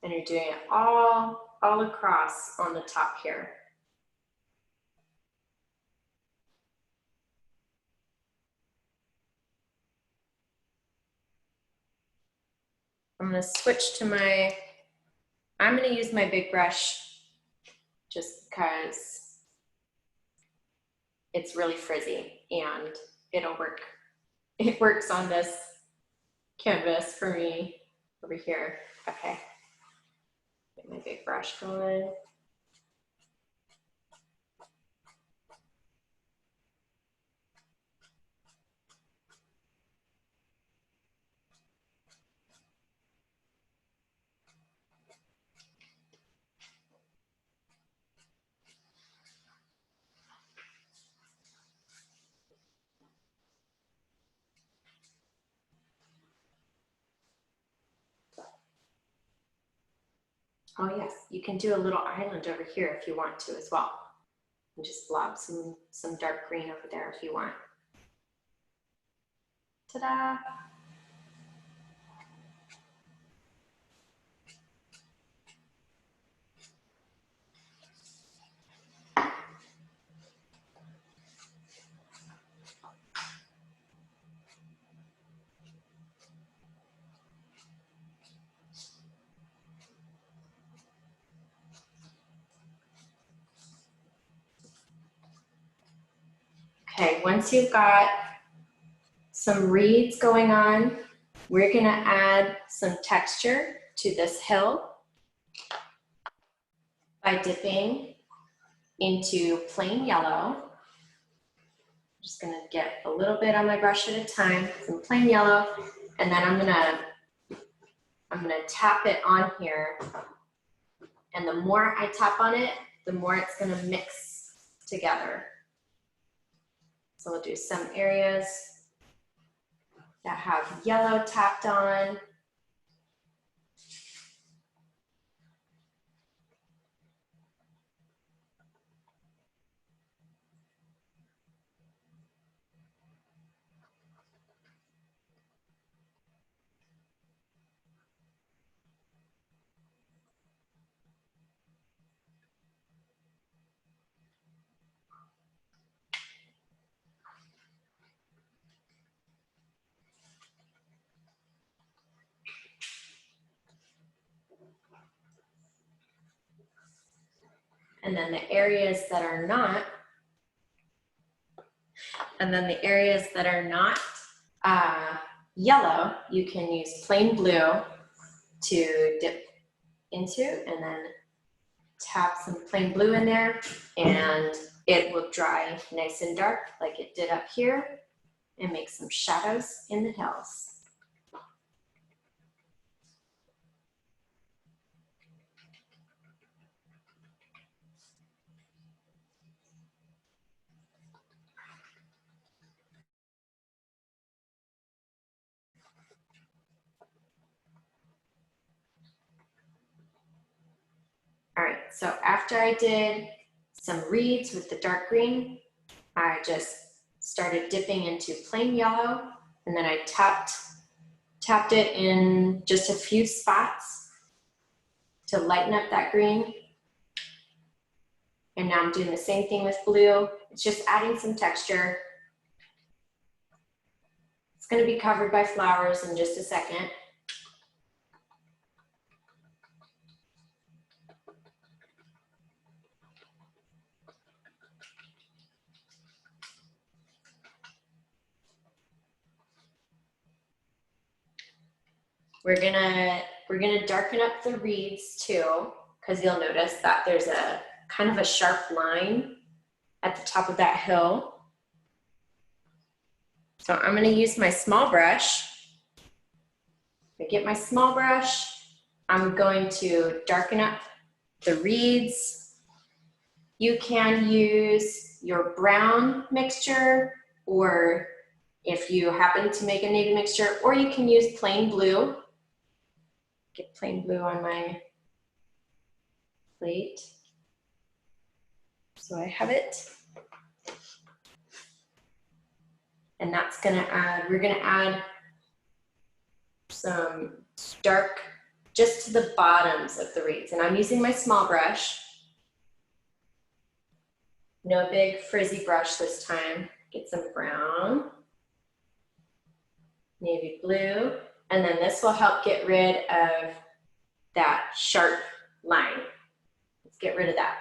And you're doing it all across on the top here. I'm gonna switch to I'm gonna use my big brush just because it's really frizzy and it'll work. It works on this canvas for me over here. Okay, get my big brush going. Oh yes, you can do a little island over here if you want to as well. And just blob some dark green over there if you want. Ta-da! Okay, once you've got some reeds going on, we're gonna add some texture to this hill by dipping into plain yellow. I'm just gonna get a little bit on my brush at a time, some plain yellow, and then I'm gonna tap it on here. And the more I tap on it, the more it's gonna mix together. So we'll do some areas that have yellow tapped on. And then the areas that are not, yellow, you can use plain blue to dip into, and then tap some plain blue in there, and it will dry nice and dark like it did up here, and make some shadows in the hills. All right, so after I did some reeds with the dark green, I just started dipping into plain yellow, and then I tapped it in just a few spots to lighten up that green. And now I'm doing the same thing with blue. It's just adding some texture. It's going to be covered by flowers in just a second. We're gonna darken up the reeds too, because you'll notice that there's a kind of a sharp line at the top of that hill. So I'm gonna use my small brush. I get my small brush. I'm going to darken up the reeds. You can use your brown mixture, or if you happen to make a navy mixture, or you can use plain blue. Get plain blue on my plate. So I have it. And that's gonna add, we're gonna add some dark just to the bottoms of the reeds. And I'm using my small brush. No big frizzy brush this time. Get some brown, navy blue, and then this will help get rid of that sharp line. Let's get rid of that.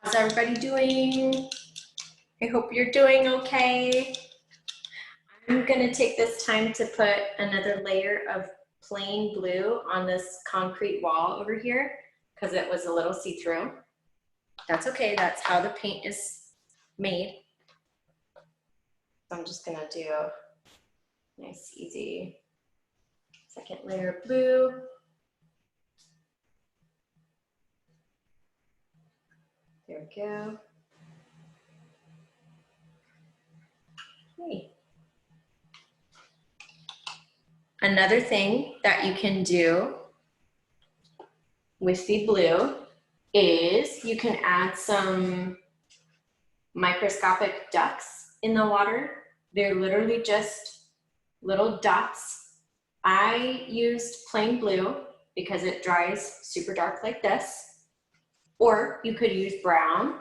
How's everybody doing? I hope you're doing okay. I'm gonna take this time to put another layer of plain blue on this concrete wall over here because it was a little see-through. That's okay, that's how the paint is made. So I'm just gonna do a nice, easy second layer of blue. There we go. Okay. Another thing that you can do with the blue is you can add some microscopic ducks in the water. They're literally just little dots. I used plain blue because it dries super dark like this, or you could use brown.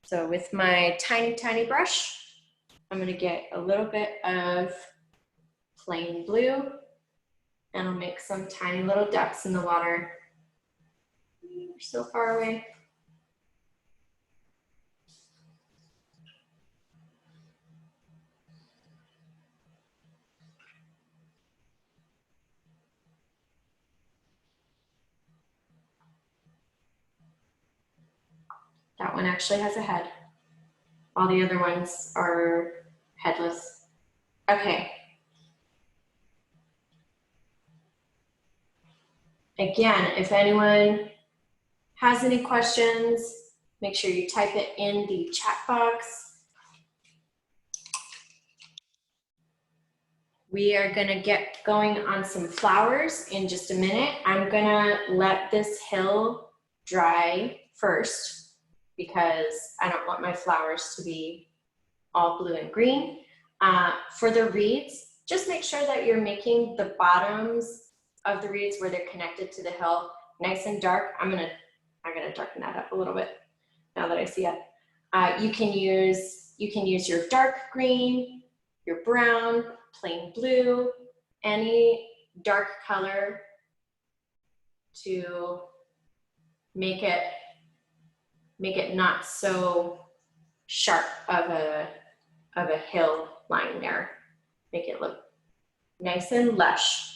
So with my tiny, tiny brush, I'm gonna get a little bit of plain blue and I'll make some tiny little ducks in the water. You're so far away. That one actually has a head. All the other ones are headless. Okay. Again, if anyone has any questions, make sure you type it in the chat box. We are gonna get going on some flowers in just a minute. I'm gonna let this hill dry first because I don't want my flowers to be all blue and green. For the reeds, just make sure that you're making the bottoms of the reeds where they're connected to the hill nice and dark. I'm gonna darken that up a little bit now that I see it. You can use your dark green, your brown, plain blue, any dark color to make it not so sharp of a hill line there. Make it look nice and lush.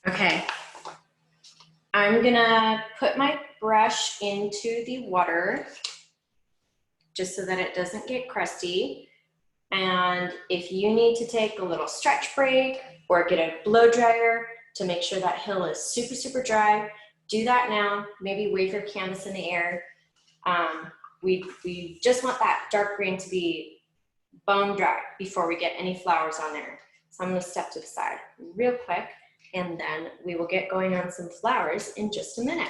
Okay, I'm gonna put my brush into the water just so that it doesn't get crusty. And if you need to take a little stretch break or get a blow dryer to make sure that hill is super, super dry, do that now. Maybe wave your canvas in the air. We just want that dark green to be bone dry before we get any flowers on there. So I'm gonna step to the side real quick and then we will get going on some flowers in just a minute.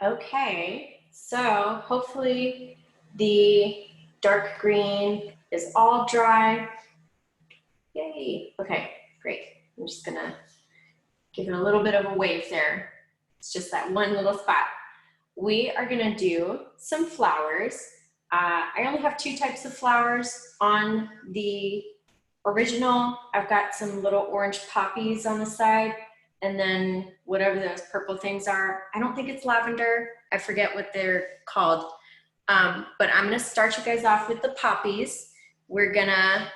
Okay, so hopefully the dark green is all dry. Yay, okay, great. I'm just gonna give it a little bit of a wave there. It's just that one little spot. We are gonna do some flowers. I only have 2 types of flowers on the original. I've got some little orange poppies on the side, and then whatever those purple things are. I don't think it's lavender. I forget what they're called. But I'm gonna start you guys off with the poppies. We're gonna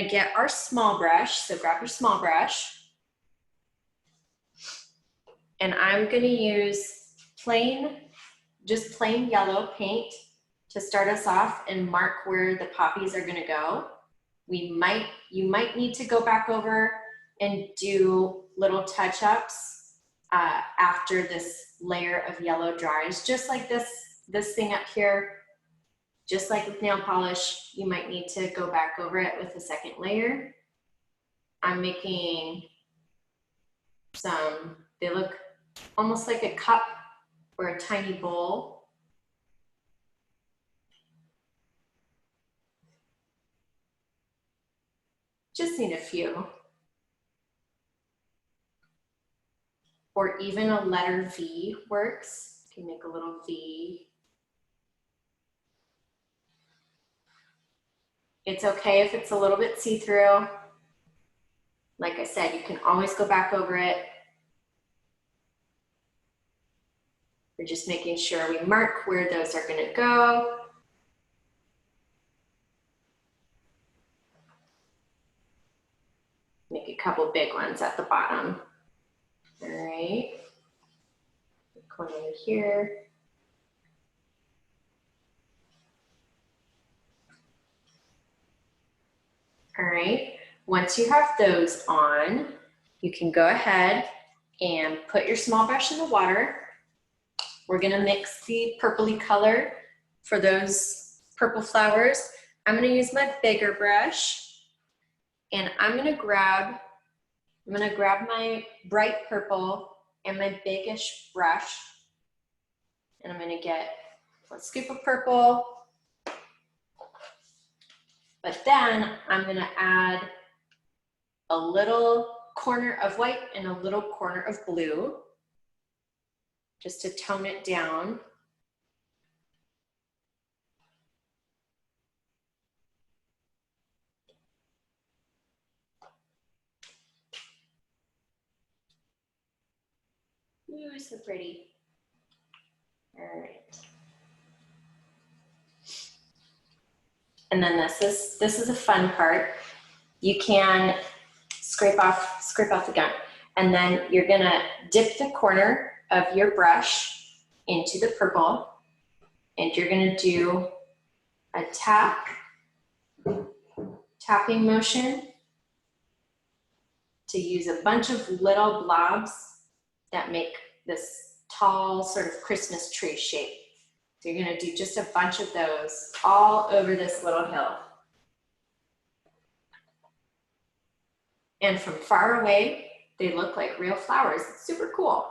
get our small brush. So grab your small brush. And I'm gonna use just plain yellow paint to start us off and mark where the poppies are gonna go. You might need to go back over and do little touch-ups after this layer of yellow dries, just like this thing up here. Just like with nail polish, you might need to go back over it with a second layer. I'm making some, they look almost like a cup or a tiny bowl. Just need a few. Or even a letter V works. You can make a little V. It's okay if it's a little bit see-through. Like I said, you can always go back over it. We're just making sure we mark where those are gonna go. Make a couple big ones at the bottom. All right, corner here. All right, once you have those on, you can go ahead and put your small brush in the water. We're gonna mix the purpley color for those purple flowers. I'm gonna use my bigger brush, and I'm gonna grab my bright purple and my biggish brush, and I'm gonna get a scoop of purple, but then I'm gonna add a little corner of white and a little corner of blue, just to tone it down. Ooh, so pretty. All right. And then this is a fun part. You can scrape off the gunk, and then you're gonna dip the corner of your brush into the purple, and you're gonna do a tapping motion to use a bunch of little blobs that make this tall sort of Christmas tree shape. So you're gonna do just a bunch of those all over this little hill. And from far away, they look like real flowers. It's super cool.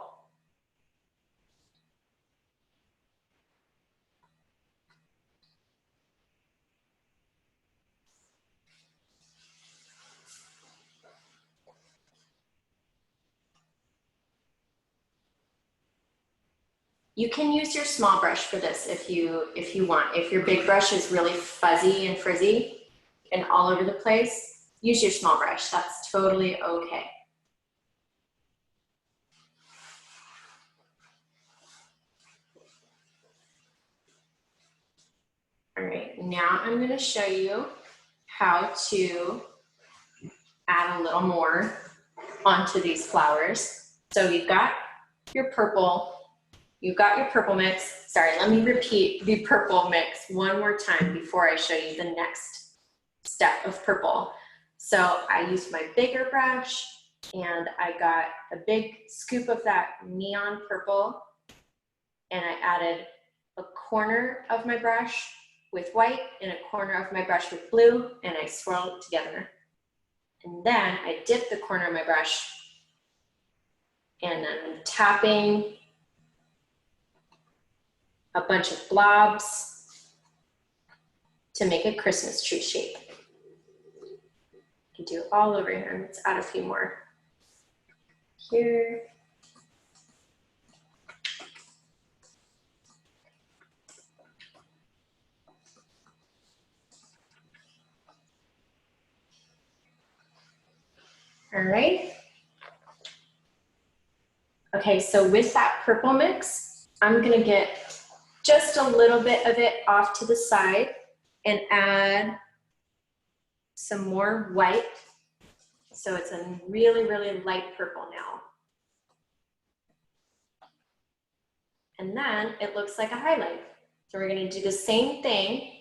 You can use your small brush for this if you want. If your big brush is really fuzzy and frizzy and all over the place, use your small brush. That's totally okay. All right, now I'm going to show you how to add a little more onto these flowers. So you've got your purple mix. Sorry, let me repeat the purple mix one more time before I show you the next step of purple. So I used my bigger brush, and I got a big scoop of that neon purple, and I added a corner of my brush with white and a corner of my brush with blue, and I swirled it together. And then I dip the corner of my brush, and then tapping a bunch of blobs to make a Christmas tree shape. You can do it all over here. Let's add a few more here. All right. Okay, so with that purple mix, I'm gonna get just a little bit of it off to the side and add some more white. So it's a really, really light purple now. And then it looks like a highlight. So we're gonna do the same thing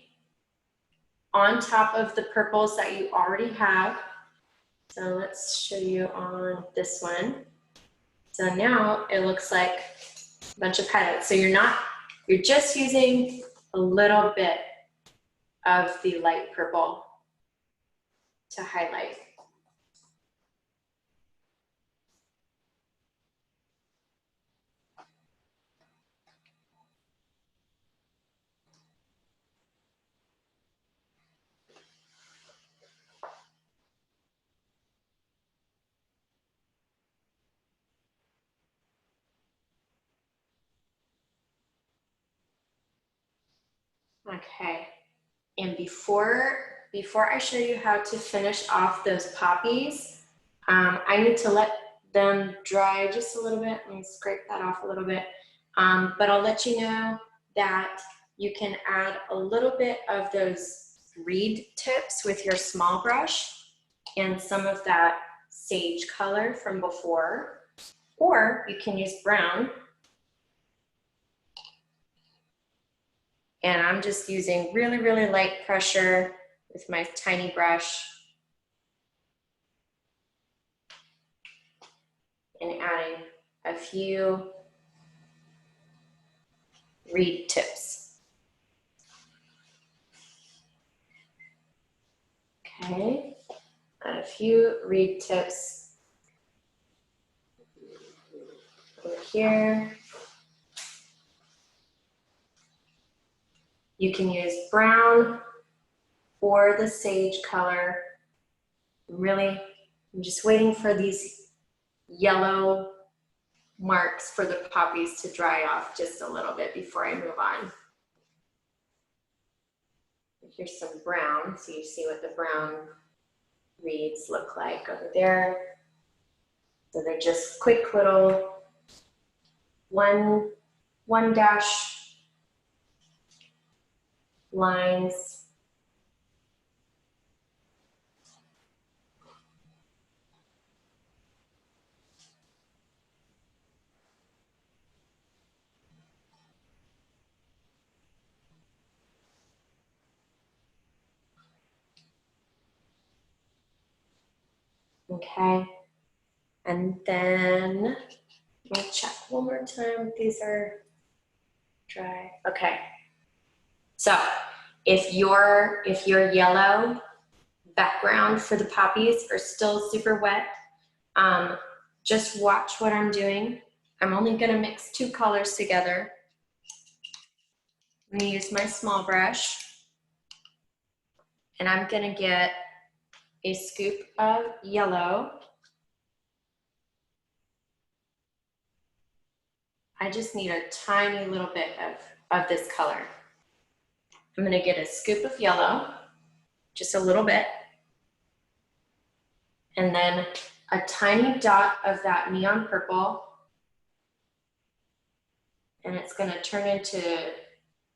on top of the purples that you already have. So let's show you on this one. So now it looks like a bunch of highlights. So you're just using a little bit of the light purple to highlight. Okay, and before I show you how to finish off those poppies, I need to let them dry just a little bit. Let me scrape that off a little bit. But I'll let you know that you can add a little bit of those reed tips with your small brush and some of that sage color from before, or you can use brown. And I'm just using really, really light pressure with my tiny brush and adding a few reed tips. Okay, add a few reed tips over here. You can use brown or the sage color. Really, I'm just waiting for these yellow marks for the poppies to dry off just a little bit before I move on. Here's some brown, so you see what the brown reeds look like over there. So they're just quick little one dash lines. Okay, and then let me check one more time. These are dry. Okay, so if your yellow background for the poppies are still super wet, just watch what I'm doing. I'm only gonna mix two colors together. I'm gonna use my small brush, and I'm gonna get a scoop of yellow. I just need a tiny little bit of this color. I'm gonna get a scoop of yellow, just a little bit, and then a tiny dot of that neon purple, and it's gonna turn into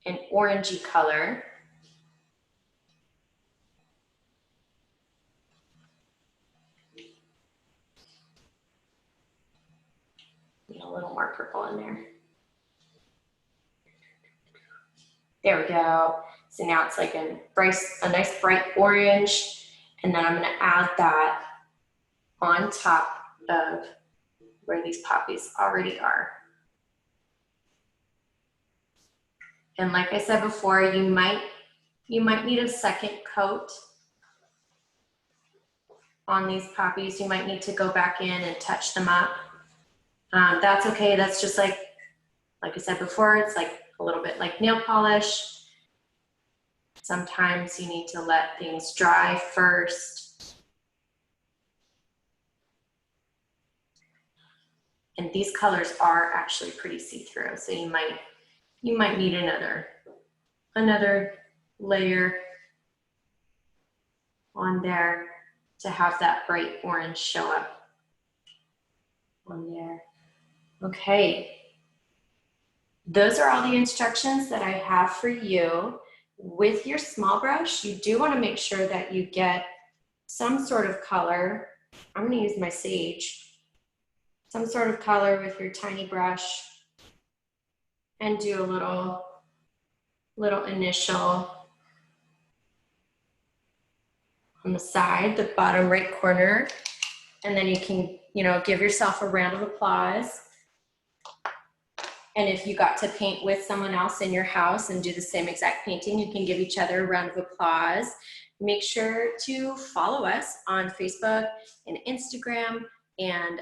an orangey color. Need a little more purple in there. There we go. So now it's like a nice bright orange, and then I'm gonna add that on top of where these poppies already are. And like I said before, you might need a second coat on these poppies. You might need to go back in and touch them up. That's okay. That's just like I said before, it's like a little bit like nail polish. Sometimes you need to let things dry first. And these colors are actually pretty see-through, so you might need another layer on there to have that bright orange show up on there. Okay, those are all the instructions that I have for you. With your small brush, you do want to make sure that you get some sort of color. I'm going to use my sage. Some sort of color with your tiny brush and do a little initial on the side, the bottom right corner. And then you can, give yourself a round of applause. And if you got to paint with someone else in your house and do the same exact painting, you can give each other a round of applause. Make sure to follow us on Facebook and Instagram and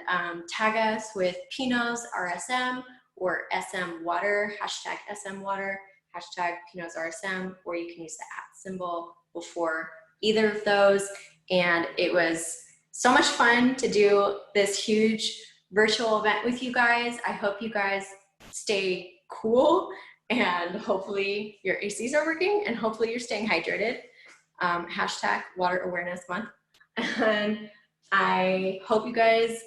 tag us with Pinot's RSM or SMWater, hashtag SMWater, hashtag Pinot's RSM, or you can use the @ symbol before either of those. And it was so much fun to do this huge virtual event with you guys. I hope you guys stay cool and hopefully your ACs are working and hopefully you're staying hydrated. Hashtag Water Awareness Month. And I hope you guys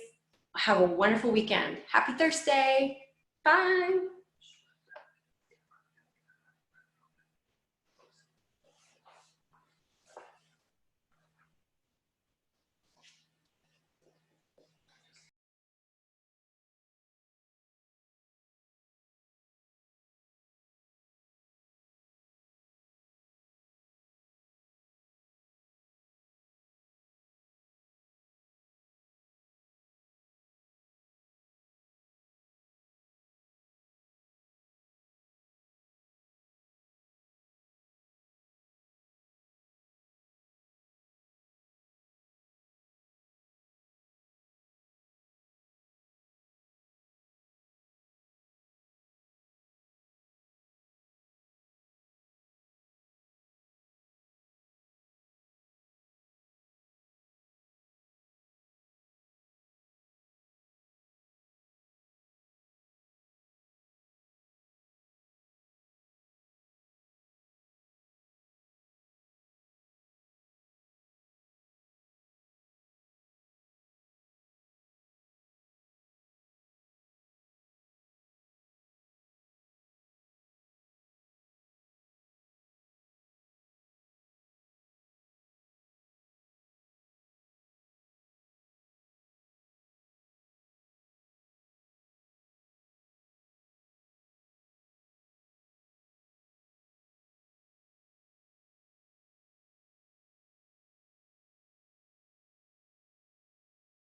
have a wonderful weekend. Happy Thursday. Bye.